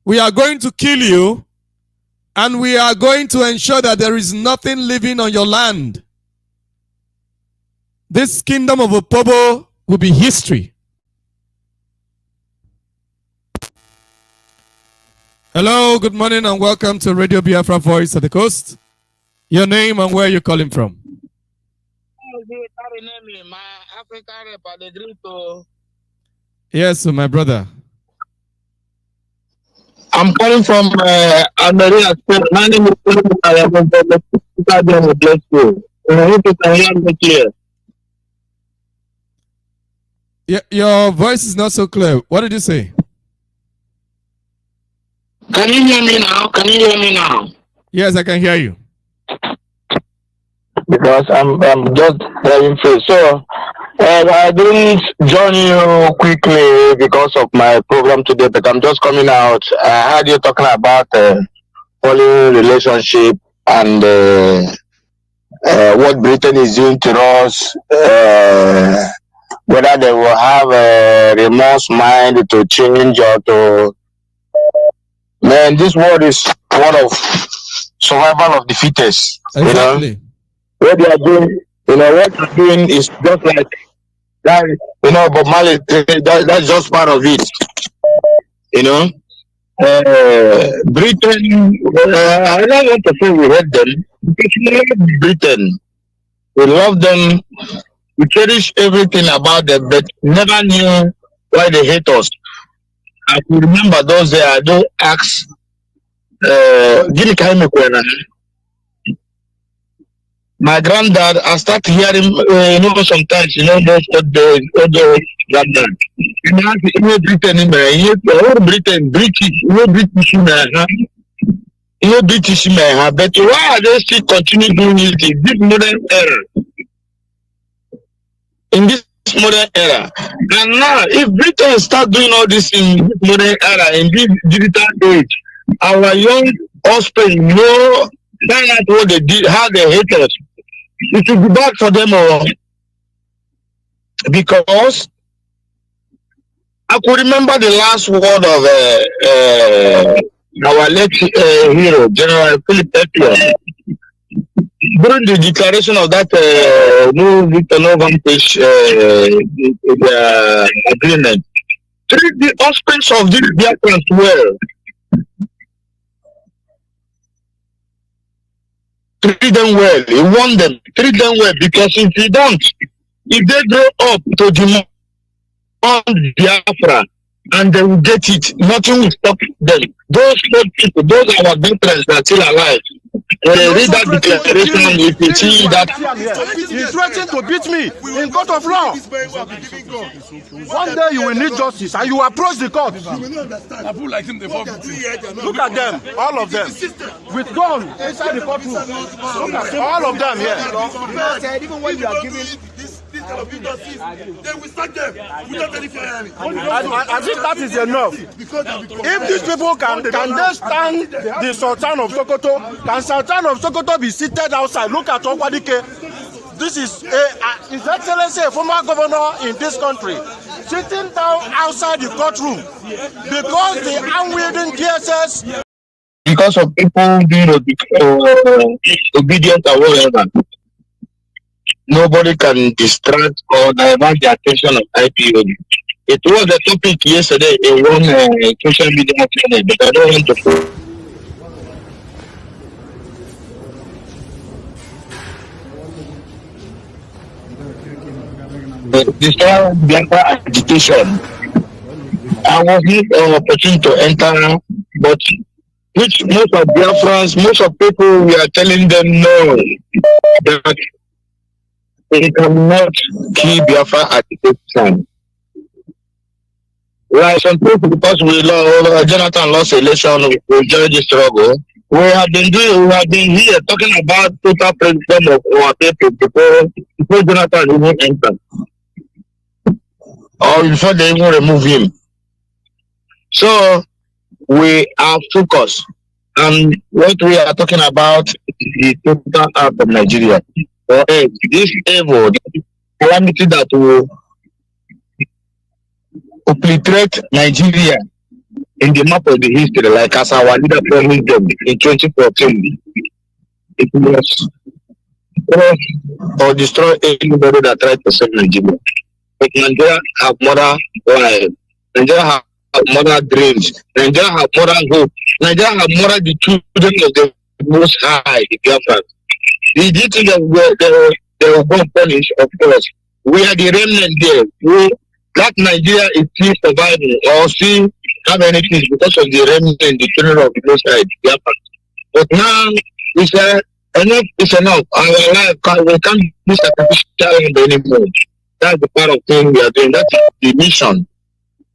we are going to kill you, and we are going to ensure that there is nothing living on your land. This kingdom of Opobo will be history. Hello, good morning, and welcome to Radio Biafra Voice of the Coast. Your name and where you're calling from? Yes, my brother. I'm calling from Almeria. My name is I am from the Bless you. I hope you can hear me clear. Your voice is not so clear. What did you say? Can you hear me now? Can you hear me now? Yes, I can hear you. Because I'm just driving through. So I didn't join you quickly because of my program today, but I'm just coming out. I heard you talking about poly relationship and what Britain is doing to us. Whether they will have a remorse mind to change or to. Man, this world is one of survival of the fittest. Exactly. You know? What they are doing, what they're doing is just like that, but Mali, that's just part of it. Britain, I don't want to say we hate them, because we love Britain. We love them, we cherish everything about them, but never knew why they hate us. I can remember those days, I do ask, Gini Kaime Kwena. My granddad, I start hearing, sometimes, those other granddad. Britain, Britain, British, but why are they still continue doing it in this modern era? In this modern era. And now, if Britain start doing all this in this modern era, in this digital age, our young offspring know find out what they did, how they hate us. It will be bad for them all. Because I could remember the last word of our late hero, General Philip Eppion, during the declaration of that new Victor Novan Page agreement. Treat the offsprings of these Biafrans well. Treat them well. You want them. Treat them well, because if you don't, if they grow up to demand Biafra and they will get it, nothing will stop them. Those poor people, those are our veterans that are still alive. When they read that declaration, if you see that he threatened to beat me in court of law. One day you will need justice and you approach the court. Look at them, all of them, with guns inside the courtroom. Look at all of them here. Even when you are giving this kind of injustice, they will start them without any firing. I think that is enough. If these people can they stand the Sultan of Sokoto? Can Sultan of Sokoto be seated outside? Look at Okwadike. This is His Excellency, a former governor in this country, sitting down outside the courtroom because the unwielding DSS. Because of people being obedient or whatever, nobody can distract or divert the attention of IPOB. It was a topic yesterday in one social media channel, but I don't want to. This Biafra agitation. I was not opportunity to enter, but which most of Biafrans, most of people, we are telling them no, that they cannot kill Biafra agitation. Like some people, because Jonathan lost the election, we joined the struggle. We have been here talking about total president of our people before Jonathan even entered. Or before they even remove him. So we are focused on what we are talking about, the total out of Nigeria. Or this evil, this calamity that will obliterate Nigeria in the map of the history, like as our leader promised them in 2014. It was or destroy anybody that tried to save Nigeria. But Nigeria have moral life. Nigeria have moral dreams. Nigeria have moral hope. Nigeria have moral the children of the Most High, the Biafrans. The thing that they will go punish, of course. We are the remnant there. That Nigeria is still surviving or still have anything because of the remnant, the children of the Most High, the Biafrans. But now we say enough is enough. Our life we can't be sacrificial anymore. That's the part of thing we are doing. That's the mission,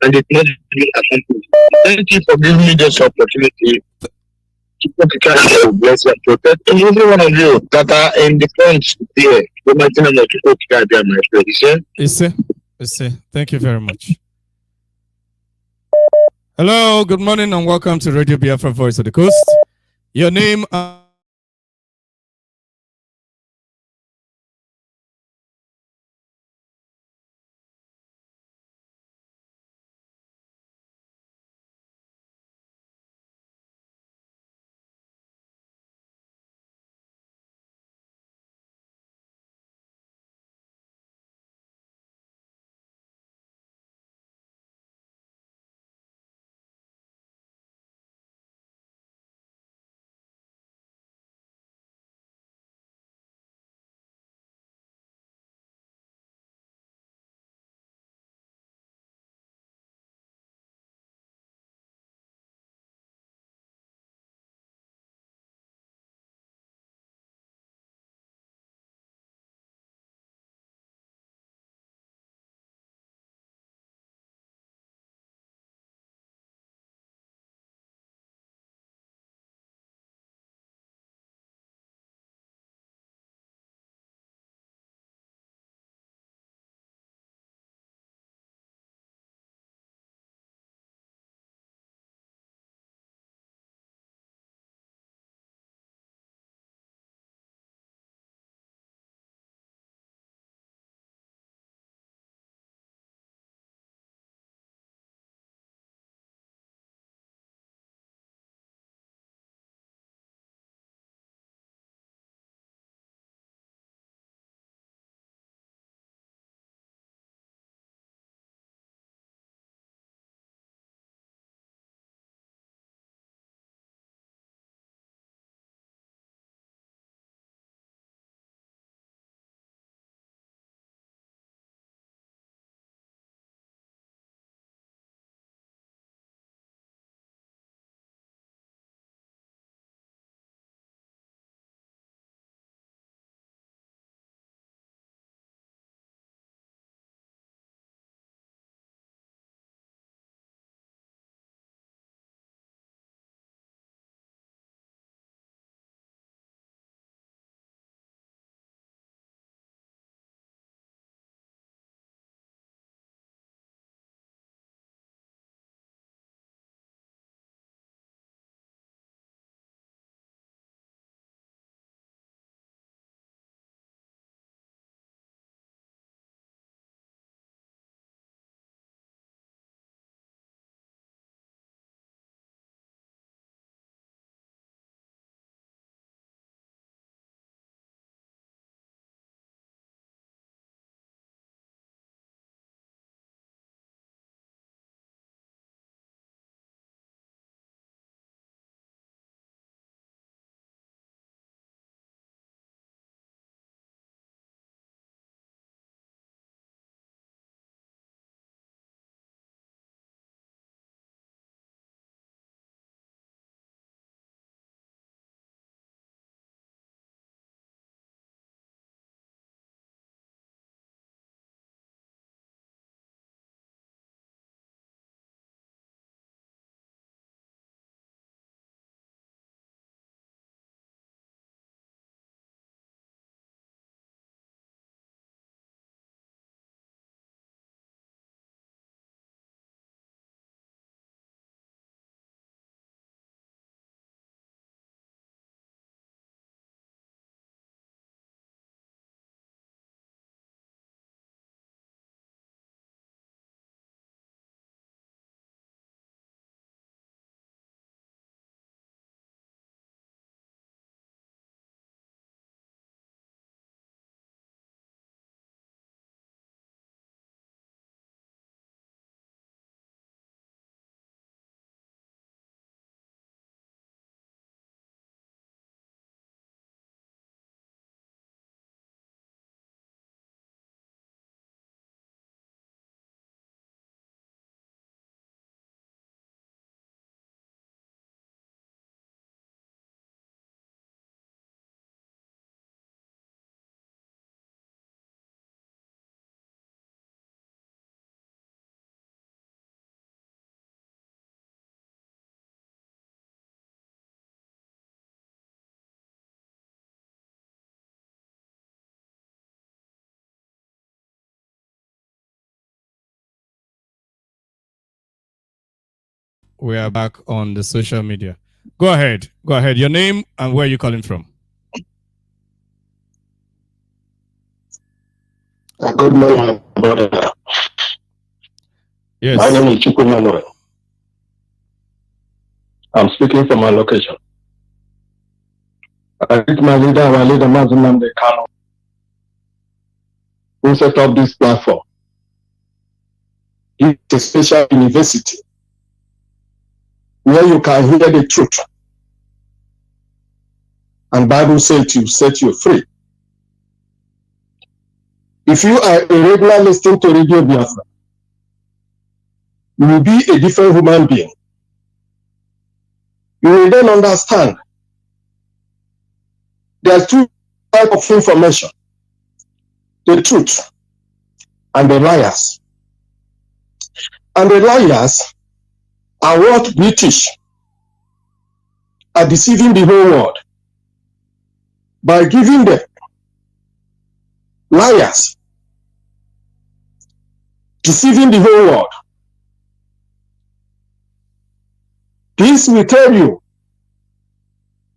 and it's not being accomplished. Thank you for giving me this opportunity. Bless and protect every one of you that are in the front here. The mighty name of Jesus, You see. Thank you very much. Hello, good morning, and welcome to Radio Biafra Voice of the Coast. Your name we are back on the social media. Go ahead. Go ahead. Your name and where you're calling from. Good morning, brother. Yes. My name is Chukwuemmanuel. I'm speaking from my location. I think my leader, Mazi Nnamdi Kanu, who set up this platform. It's a special university where you can hear the truth. And Bible says to set you free. If you are a regular listener to Radio Biafra, you will be a different human being. You will then understand there are two types of information: the truth and the liars. And the liars are what British are deceiving the whole world by giving them liars, deceiving the whole world. This will tell you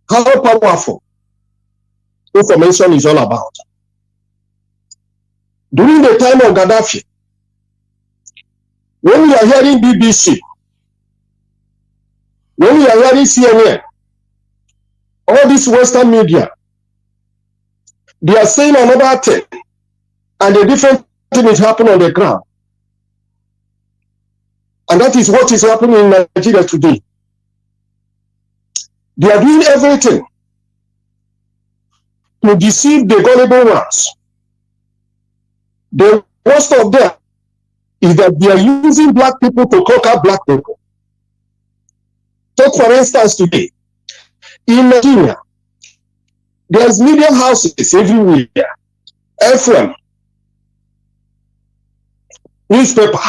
how powerful information is all about. During the time of Gaddafi, when we are hearing BBC, when we are hearing CNN, all this Western media, they are saying another thing, and a different thing is happening on the ground. And that is what is happening in Nigeria today. They are doing everything to deceive the gullible ones. The worst of them is that they are using black people to conquer black people. Take for instance today, in Nigeria, there's media houses everywhere, FM, newspaper,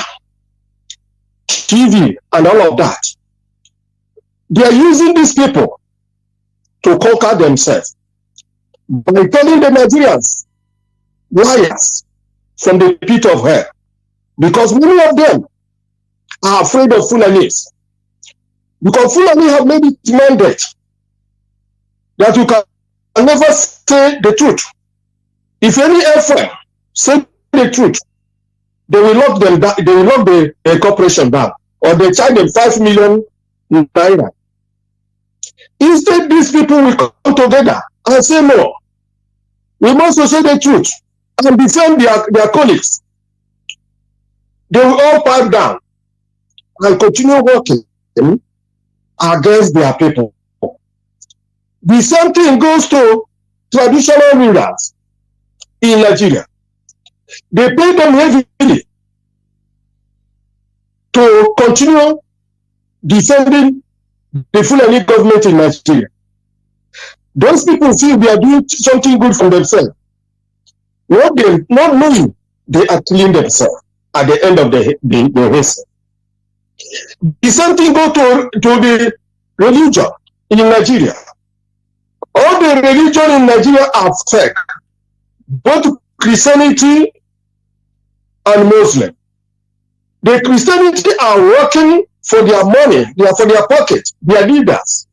TV, and all of that. They are using these people to conquer themselves by telling the Nigerians liars from the pit of hell, because many of them are afraid of Fulanis. Because Fulani have made it mandate that you can never say the truth. If any FM say the truth, they will lock them down, they will lock the corporation down, or they charge them 5 million naira. Instead, these people will come together and say, no, we must say the truth and defend their colleagues. They will all pipe down and continue working against their people. The same thing goes to traditional rulers in Nigeria. They pay them heavily to continue defending the Fulani government in Nigeria. Those people feel they are doing something good for themselves. Not knowing they are killing themselves at the end of the race. The same thing goes to the religion in Nigeria. All the religion in Nigeria are fake. Both Christianity and Muslim. The Christianity are working for their money, they are for their pocket, their leaders.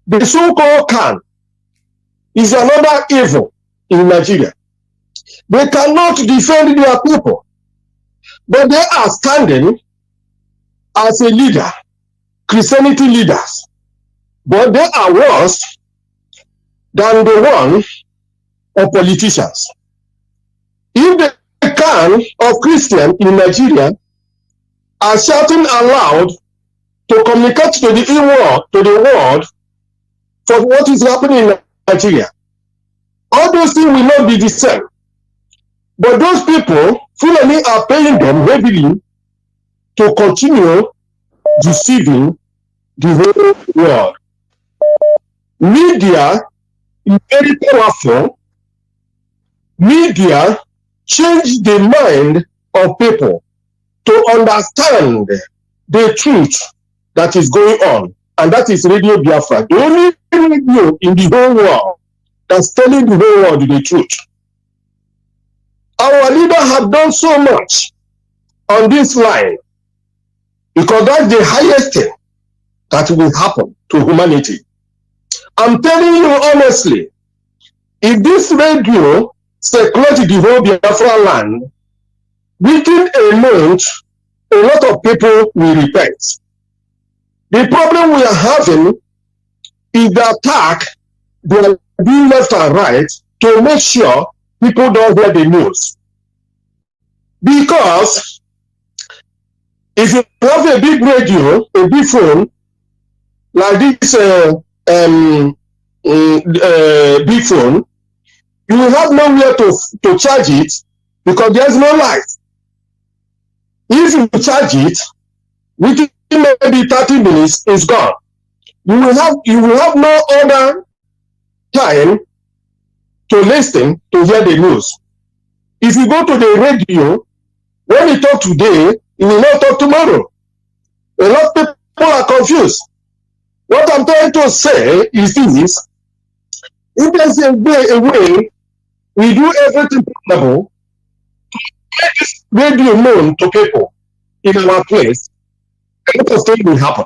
The so-called Khan is another evil in Nigeria. They cannot defend their people, but they are standing as a leader, Christianity leaders. But they are worse than the one of politicians. If the Khan of Christian in Nigeria are shouting aloud to communicate to the world for what is happening in Nigeria, all those things will not be the same. But those people, Fulani are paying them heavily to continue deceiving the whole world. Media is very powerful. Media change the mind of people to understand the truth that is going on. And that is Radio Biafra, the only radio in the whole world that's telling the whole world the truth. Our leader have done so much on this line because that's the highest thing that will happen to humanity. I'm telling you honestly, if this radio circulates the whole Biafra land, within a month, a lot of people will repent. The problem we are having is the attack they are doing left and right to make sure people don't hear the news. Because if you have a big radio, a big phone, like this big phone, you will have nowhere to charge it because there's no light. If you charge it, within maybe 30 minutes, it's gone. You will have no other time to listen to hear the news. If you go to the radio, when you talk today, you will not talk tomorrow. A lot of people are confused. What I'm trying to say is this: if there's a way we do everything possible to make this radio known to people in our place, a lot of things will happen.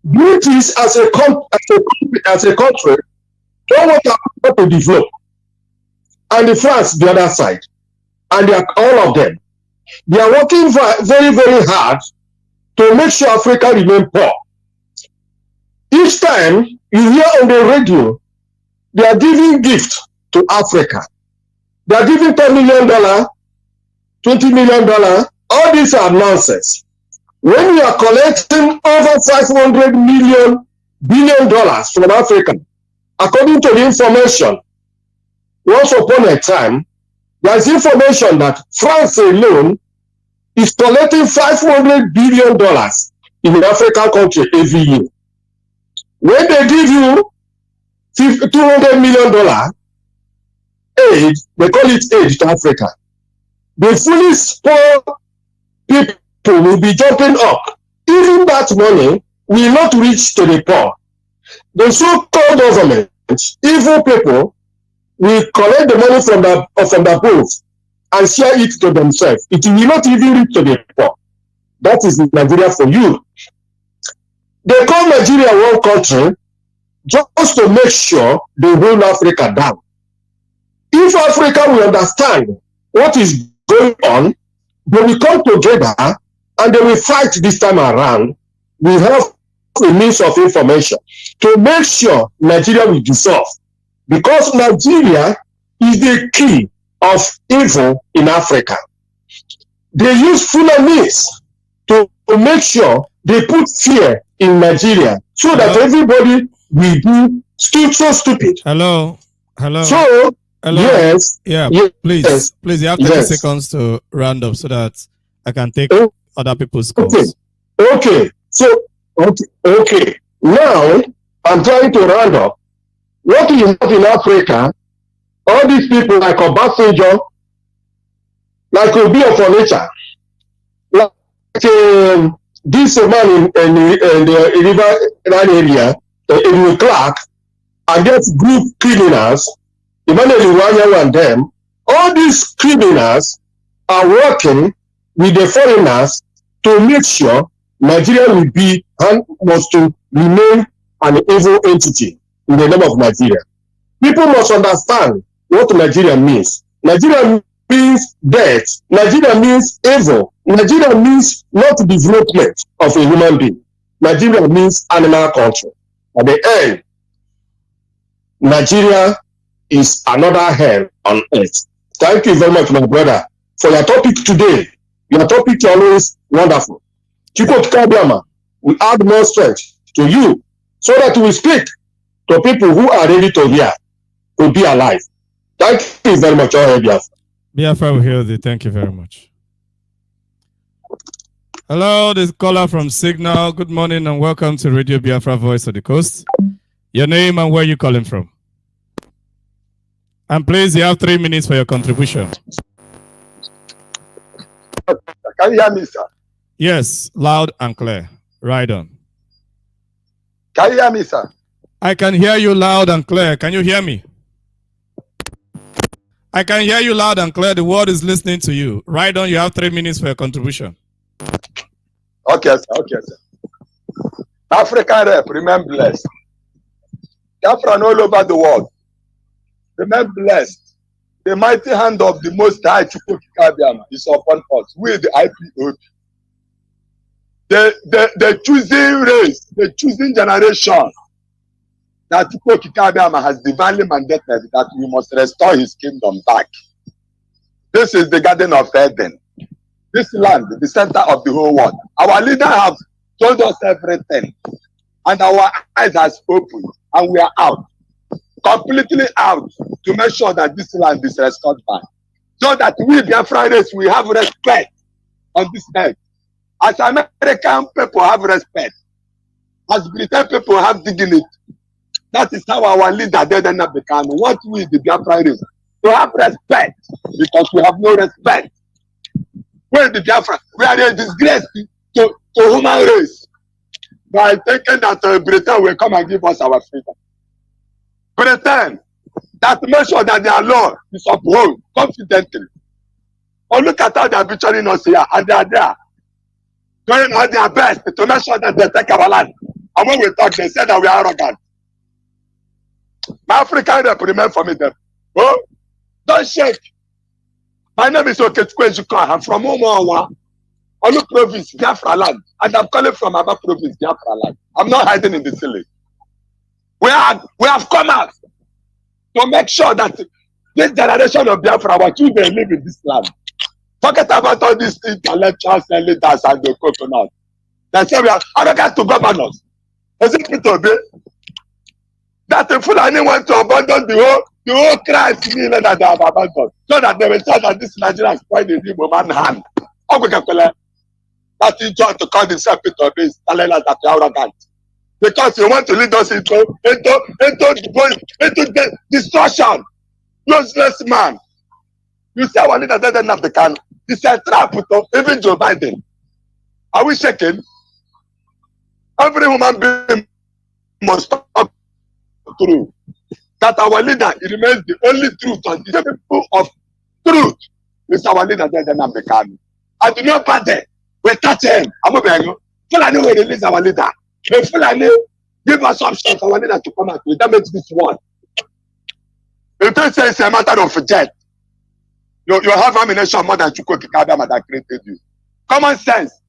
British as a country don't want Africa to develop, and the France the other side, and they are, all of them, they are working very, very hard to make sure Africa remain poor. Each time you hear on the radio, they are giving gifts to Africa. They are giving $10 million, $20 million. All these are nonsense. When we are collecting over $500 billion from Africa, according to the information, once upon a time, there is information that France alone is collecting $500 billion in an African country every year. When they give you $200 million aid, they call it aid to Africa. The foolish poor people will be jumping up. Even that money will not reach to the poor. The so-called government, evil people, will collect the money from the poor and share it to themselves. It will not even reach to the poor. That is Nigeria for you. They call Nigeria one country just to make sure they hold Africa down. If Africa will understand what is going on, they will come together and they will fight this time around. We have a means of information to make sure Nigeria will dissolve, because Nigeria is the key of evil in Africa. They use Fulanis to make sure they put fear in Nigeria so that everybody will be so stupid. Hello. So, Hello. yes. Yeah, yes, please, you have 30 seconds to round up so that I can take other people's calls. Okay. Okay. Now, I'm trying to round up. What we have in Africa, all these people like Obasanjo, like Obi of Onitsha, like this man in the River area, in Clark, and that group criminals, Emmanuel Iwanya and them, all these criminals are working with the foreigners to make sure Nigeria will be and must to remain an evil entity in the name of Nigeria. People must understand what Nigeria means. Nigeria means death. Nigeria means evil. Nigeria means not development of a human being. Nigeria means animal country. At the end, Nigeria is another hell on earth. Thank you very much, my brother, for your topic today. Your topic is always wonderful. Chiko Kikabiama, we add more strength to you so that we speak to people who are ready to hear, to be alive. Thank you very much, Biafra. Biafra will hear you. Thank you very much. Hello, this caller from Signal. Good morning and welcome to Radio Biafra Voice of the Coast. Your name and where you calling from? And please, you have 3 minutes for your contribution. Can you hear me, sir? Yes, loud and clear. Right on. Can you hear me, sir? I can hear you loud and clear. Can you hear me? I can hear you loud and clear. The world is listening to you. Right on, you have 3 minutes for your contribution. Okay, sir. Okay, sir. African rep, remain blessed. Biafran all over the world, remain blessed. The mighty hand of the Most High Chukwu Kabiam is upon us. We, the IPOB. The choosing race, the choosing generation that Chukwu Kabiam has divinely mandated that we must restore his kingdom back. This is the Garden of Eden. This land, the center of the whole world. Our leader have told us everything. And our eyes has opened. And we are out. Completely out to make sure that this land is restored back. So that we, Biafran race, we have respect on this earth. As American people have respect. As British people have dignity. That is how our leader then become. What we, the Biafran race, to have respect. Because we have no respect. We, the Biafran, we are a disgrace to human race. By thinking that Britain will come and give us our freedom. Britain, that make sure that their law is upheld confidently. Or look at how they are featuring us here, and they are there, doing all their best to make sure that they take our land. And when we talk, they say that we are arrogant. My African rep remain formidable. Oh, don't shake. My name is Okechukwu Ejikwa. I'm from Umuawa, Olu Province, Biafra land. And I'm calling from Aba Province, Biafra land. I'm not hiding in the ceiling. We have come out to make sure that this generation of Biafra, our children live in this land. Forget about all these intellectuals and leaders and the coconut. They say we are arrogant to governors. Is it to be that the Fulani want to abandon the whole Christ that they have abandoned, so that they will say that this Nigeria is quite the Igbo man hand. That he trying to call himself Peter B, telling us that we are arrogant. Because you want to lead us into destruction. Useless man. You say our leader doesn't have the can. It's a trap to even Joe Biden. Are we shaking? Every human being must talk true. That our leader remains the only truth and the people of truth. It's our leader doesn't have the can. And the new party will touch him. I'm going Fulani will release our leader. The Fulani give us options for our leader to come out with. That makes this one. If they say it's a matter of jet, you have ammunition more than Chukwu Kikabiyama that created you. Common sense.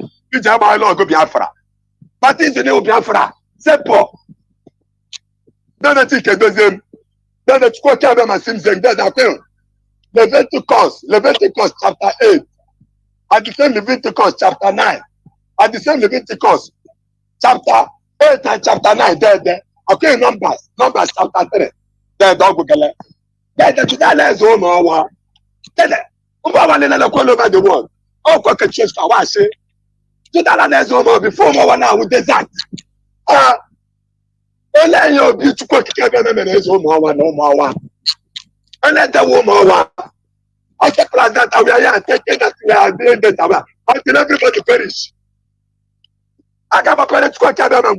You just buy law go Biafra. But it's the new Biafra. Simple. Then the ticket does him. Then the Chukwu Kikabiyama seems like that. Leviticus chapter 8. At the same Leviticus chapter 9. At the same Leviticus chapter 8 and chapter 9. There. Okay, Numbers chapter 3. There, dog There, the Judala is home or there. All over the world. Oh, got a church for what say. Judala is home before more now with desert. Only your beautiful Kikabiyama is home or no more. And let the woman I take that we are taking that we are doing that until everybody perish. I got a parent to Kikabiyama.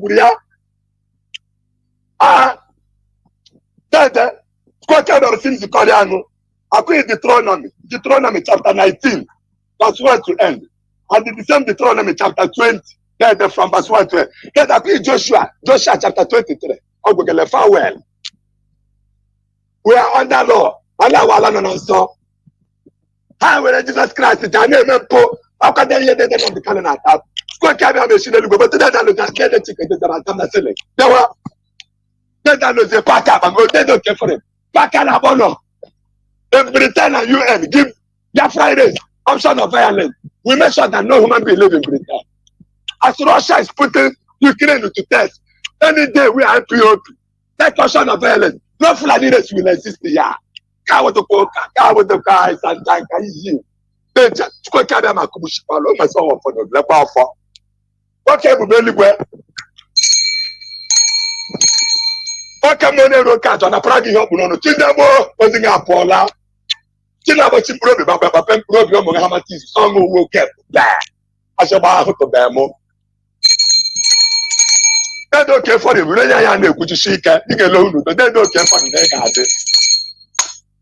Then Kikabiyama seems to Koreano. According to Deuteronomy chapter 19, verse 1 to end. And the same Deuteronomy chapter 20, then from verse 1 to end. Then according to Joshua chapter 23. Farewell. We are under law. Allah no so. How will Jesus Christ the name po? How can they hear the name of the calendar? Kikabiyama machine go but then I look at the chicken that I'm not selling. There were then I know the pack up and go they don't care for him. Pack and abono. If Britain and UN give Biafra race option of violence, we make sure that no human being live in Britain. As Russia is putting Ukraine to test, any day we are IPOB. That option of violence, no Fulani race will exist here. Car with the guys and tank you. Then just go carry my Kubushipalo, my son for the level for. Okay, we really well. Okay, money road catch on a Prague help no Chindabo was in Apola. Chinabo Chiprobi, Papa Probi, Mohamati, Song will get back. I shall buy to Bamo. They don't care for him. Could you shake it? You can loan, but they don't care for him.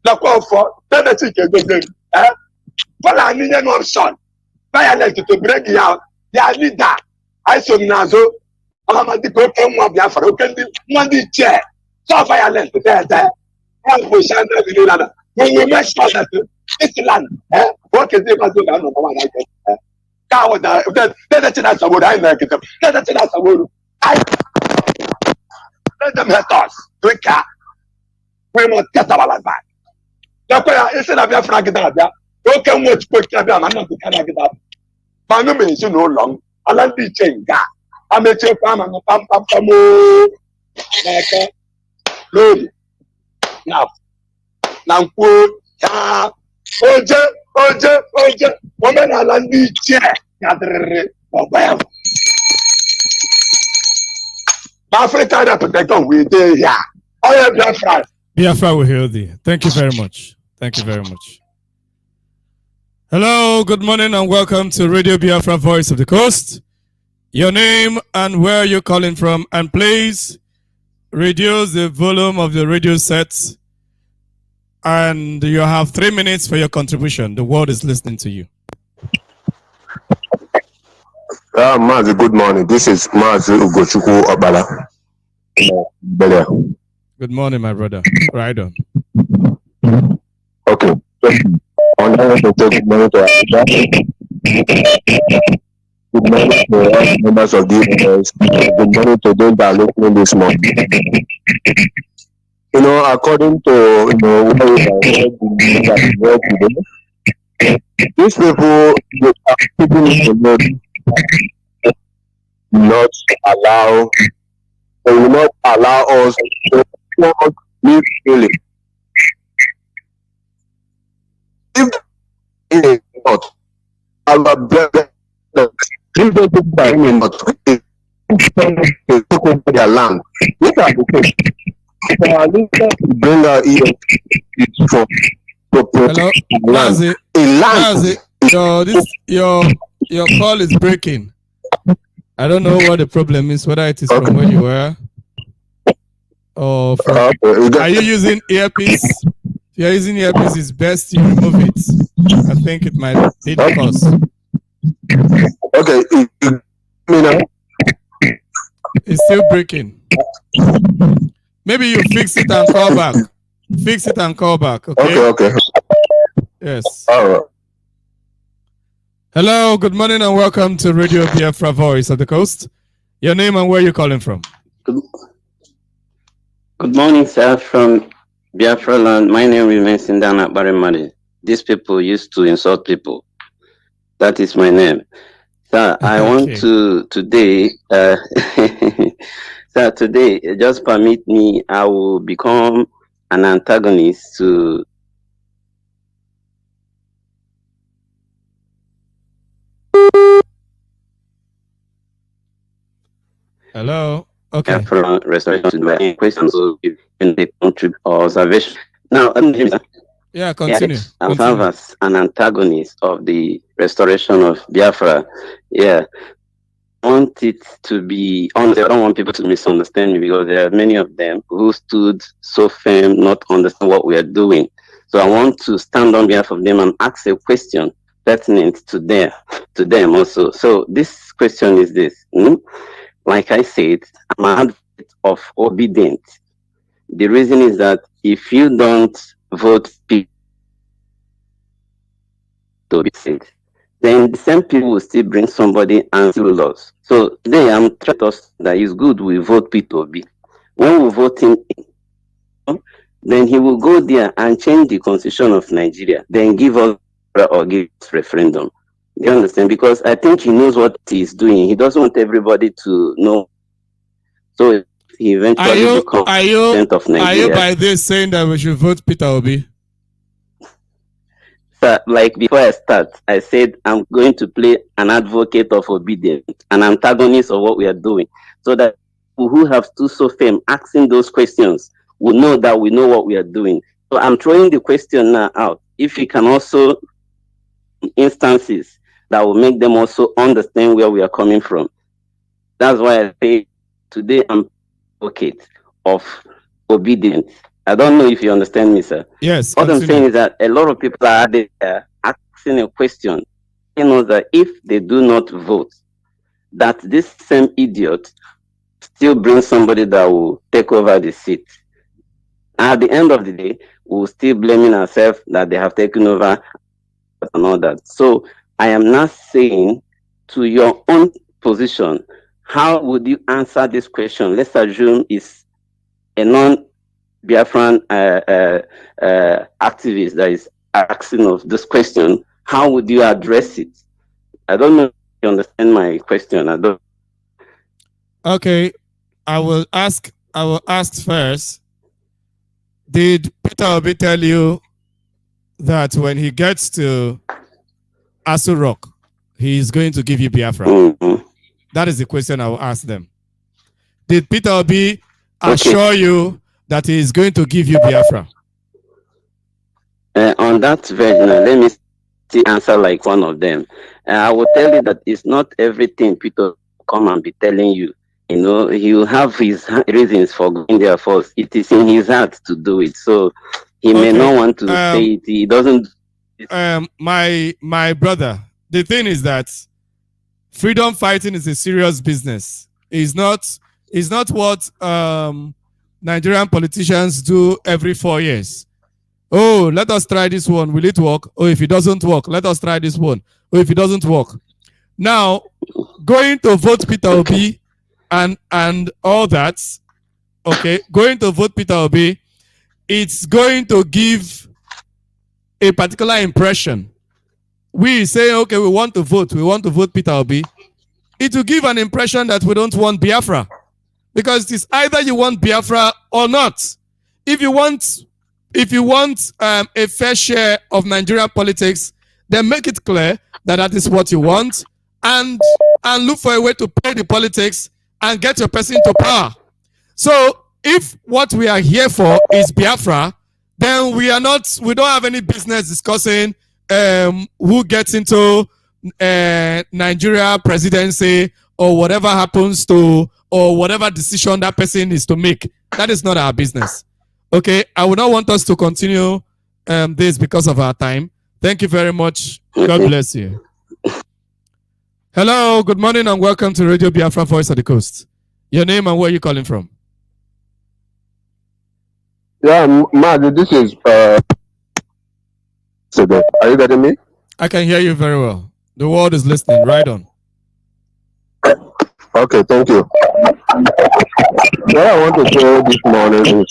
The call for the chicken goes in. But I need an option. Violent to bring you out. their leader. I saw Nazo, Amadiko, Biafra, Monday chair, so violent there. When we send the when we make sure that this land, what is it? Let them hurt us. We must get our land back. Instead of Biafra, don't come with quick. I'm not the kind of get up. Manu means you no long. I like the chain. I make your farm and pam. Lord. Now, Oje, woman, I like the chair. Africa protect we there here. Oh yeah, Biafra. Biafra will heal thee. Thank you very much. Thank you very much. Hello, good morning and welcome to Radio Biafra Voice of the Coast. Your name and where you're calling from, and please reduce the volume of the radio set, and you have 3 minutes for your contribution. The world is listening to you. Mazi, good morning. This is Mazi Ugochukwu Obala. Good morning, my brother. Right on. Okay. On good morning to good morning to all members of the good morning to those that are listening this morning. You know, according to what we have heard today, these people, they are people not allow, they will not allow us to live freely. If it is not, our brother, if they took by him not, they took over their land. Look at the case. Our leader bring our ear for hello, Mazi. Your call is breaking. I don't know what the problem is, whether it is from where you were or from. Are you using earpiece? If you're using earpiece, it's best you remove it. I think it might be the cause. Okay, it's still breaking. Maybe you fix it and call back. Fix it and call back. Okay. Yes. All right. Hello, good morning and welcome to Radio Biafra Voice of the Coast. Your name and where you're calling from? Good morning, sir, from Biafra land. My name remains Indana Barimari. These people used to insult people. That is my name. Sir, I want to today, sir, today, just permit me, I will become an antagonist to hello. Okay. From restoration to my questions, so you can contribute or observation. Now, yeah, continue. I serve as an antagonist of the restoration of Biafra. Yeah. I want it to be honest. I don't want people to misunderstand me because there are many of them who stood so firm, not understand what we are doing. So I want to stand on behalf of them and ask a question pertinent to them also. So this question is this. Like I said, I'm an advocate of obedience. The reason is that if you don't vote people to be said, then the same people will still bring somebody and still lose. So today I'm trying to us that it's good we vote P2B. When we vote him, then he will go there and change the constitution of Nigeria, then give us or give us referendum. You understand? Because I think he knows what he's doing. He doesn't want everybody to know. So he eventually becomes president of Nigeria. Are you by this saying that we should vote Peter Obi? Sir, like before I start, I said I'm going to play an advocate of obedience, an antagonist of what we are doing, so that people who have stood so firm asking those questions will know that we know what we are doing. So I'm throwing the question now out. If we can also instances that will make them also understand where we are coming from. That's why I say today I'm advocate of obedience. I don't know if you understand me, sir. Yes. What I'm saying is that a lot of people are there asking a question. You know that if they do not vote, that this same idiot still brings somebody that will take over the seat. At the end of the day, we'll still blaming ourselves that they have taken over and all that. So I am not saying, to your own position, how would you answer this question? Let's assume it's a non-Biafran activist that is asking of this question. How would you address it? I don't know if you understand my question. I don't. Okay, I will ask first. Did Peter Obi tell you that when he gets to Aso Rock, he is going to give you Biafra? Mm-hmm. That is the question I will ask them. Did Peter Obi assure you that he is going to give you Biafra? On that version, let me still answer like one of them. I will tell you that it's not everything Peter come and be telling you. You know, he will have his reasons for going there first. It is in his heart to do it. So he may not want to say it. He doesn't. My brother, the thing is that freedom fighting is a serious business. It's not what Nigerian politicians do every 4 years. Oh, let us try this one. Will it work? Oh, if it doesn't work, let us try this one. Oh, if it doesn't work. Now, going to vote Peter Obi and all that, okay, going to vote Peter Obi, it's going to give a particular impression. We say, okay, we want to vote Peter Obi. It will give an impression that we don't want Biafra. Because it's either you want Biafra or not. If you want a fair share of Nigerian politics, then make it clear that that is what you want, and look for a way to play the politics and get your person to power. So if what we are here for is Biafra, then we don't have any business discussing who gets into Nigeria presidency or whatever happens to, or whatever decision that person is to make. That is not our business. Okay, I would not want us to continue this because of our time. Thank you very much. God bless you. Hello, good morning and welcome to Radio Biafra Voice of the Coast. Your name and where are you calling from? Yeah, Mad, this is are you getting me? I can hear you very well. The world is listening. Right on. Okay, thank you. What I want to say this morning is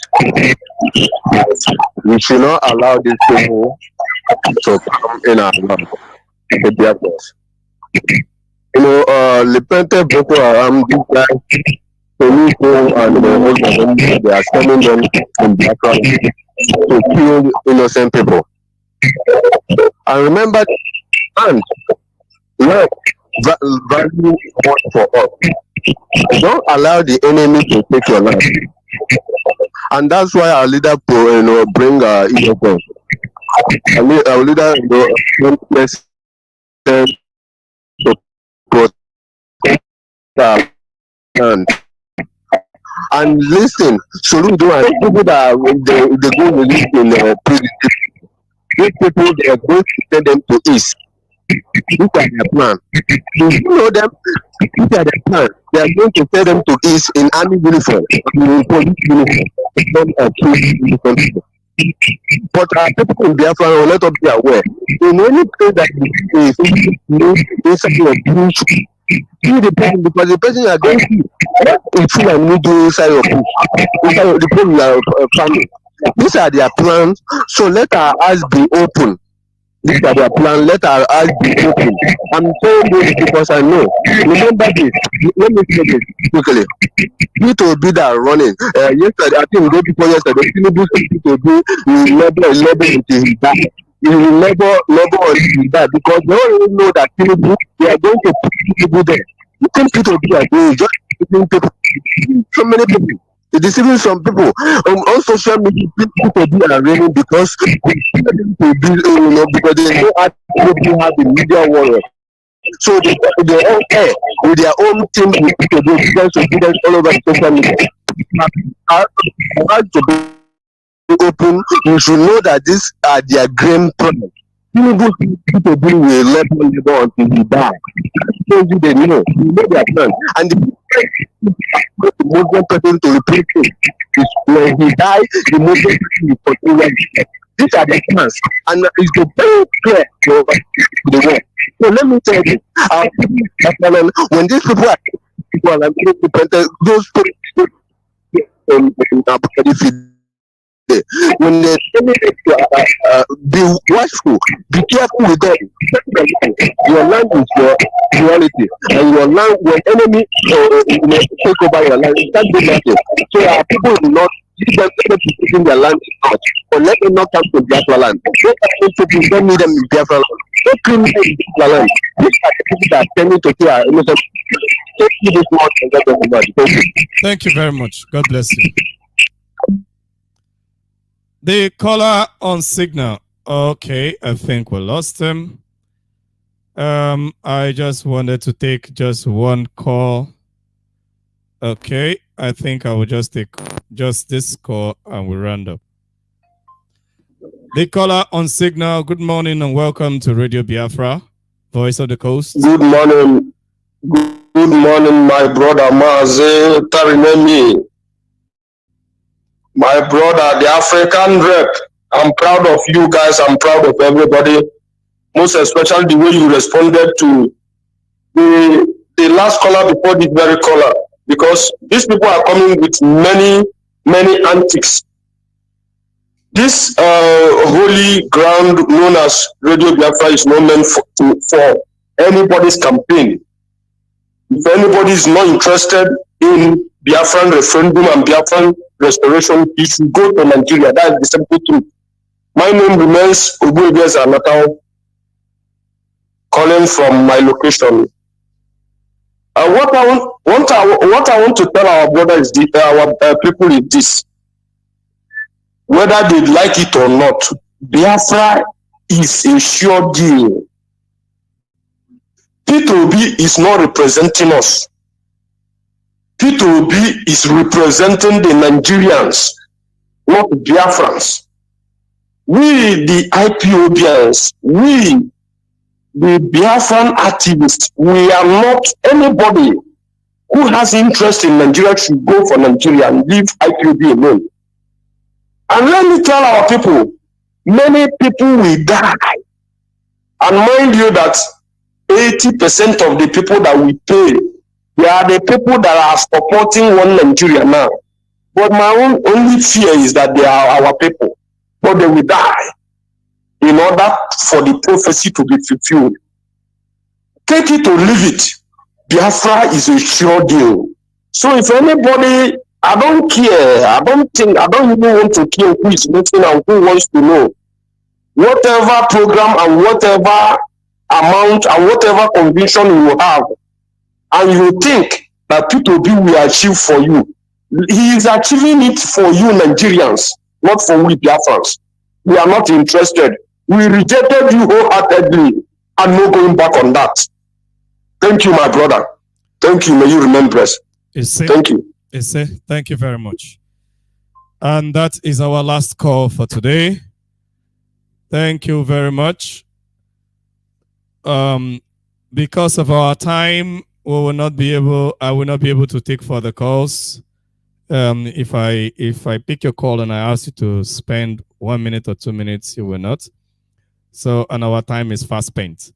we should not allow these people to come in our land to be us. You know, Lepente Boko Haram, these guys, Police and they are sending them in Biafra to kill innocent people. And remember, and love value more for us. Don't allow the enemy to take your life. And that's why our leader bring innocence. Our leader to protect and listen, Soludo and people that they go release in the prison. These people, they are going to send them to East. Look at their plan. Do you know them? Look at their plan. They are going to send them to East in army uniform, in police uniform. But people in Biafra will let us be aware. In any place that is inside your bush, see the person, because the person you are going to it's in a middle inside your bush. Inside the people you are farming. These are their plans. So let our eyes be open. These are their plans. Let our eyes be open. I'm saying this because I know. Remember this. Let me say this quickly. People will be that running. Yesterday, I think the day before yesterday, Tinubu said to do labor until he died. He will never until he died because they already know that Tinubu, they are going to put people there. You think people will be like this? Just putting people. So many people. Deceiving some people on social media. People are raining because because they know how to have the media warrior. So they all care with their own team to do students all over the social media. To be open, you should know that these are their grand plans. Tinubu people do will let him go until he die. So you they know their plan. And the Muslim person to replace him is when he dies, the Muslim person will continue. These are the plans, and it's the very clear to the world. So let me tell you, when these people are those people when they be watchful, be careful with them. Your land is your reality, and your land, when enemy take over your land, you can't do nothing. So our people will not give them taking their land out, but let them not come to Biafra land. People don't need them in Biafra land. Don't criminal in Biafra land. These are the people that are tending to kill our innocent. Thank you very much. God bless you. The caller on signal. Okay, I think we lost him. I just wanted to take just one call. Okay, I think I will just take just this call and we'll round up. The caller on signal. Good morning and welcome to Radio Biafra, Voice of the Coast. Good morning. Good morning, my brother Mazi Tarinemi. My brother, the African rep. I'm proud of you guys. I'm proud of everybody. Most especially the way you responded to the last caller before this very caller. Because these people are coming with many antics. This holy ground known as Radio Biafra is not meant for anybody's campaign. If anybody is not interested in Biafran referendum and Biafran restoration, he should go to Nigeria. That is the simple truth. My name remains Obuebias Anatao, calling from my location. What I want to tell our brothers, our people is this: whether they like it or not, Biafra is a sure deal. Peter Obi is not representing us. Peter Obi is representing the Nigerians, not Biafrans. We, the IPOBians, we, the Biafran activists, we are not anybody who has interest in Nigeria should go for Nigeria and leave IPOB alone. And let me tell our people, many people will die. And mind you that 80% of the people that we pay, they are the people that are supporting one Nigeria now. But my only fear is that they are our people. But they will die in order for the prophecy to be fulfilled. Take it or leave it. Biafra is a sure deal. So if anybody, I don't care. I don't even want to care who is listening and who wants to know. Whatever program and whatever amount and whatever conviction you have, and you think that P2B will achieve for you, he is achieving it for you Nigerians, not for we Biafrans. We are not interested. We rejected you wholeheartedly and no going back on that. Thank you, my brother. Thank you. May you remember us. Thank you. Thank you very much. And that is our last call for today. Thank you very much. Because of our time, I will not be able to take further calls. If I pick your call and I ask you to spend 1 minute or 2 minutes, you will not. So, and our time is fast spent.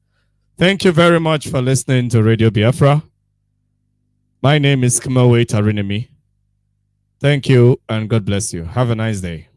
Thank you very much for listening to Radio Biafra. My name is Kimawe Tarinemi. Thank you and God bless you. Have a nice day.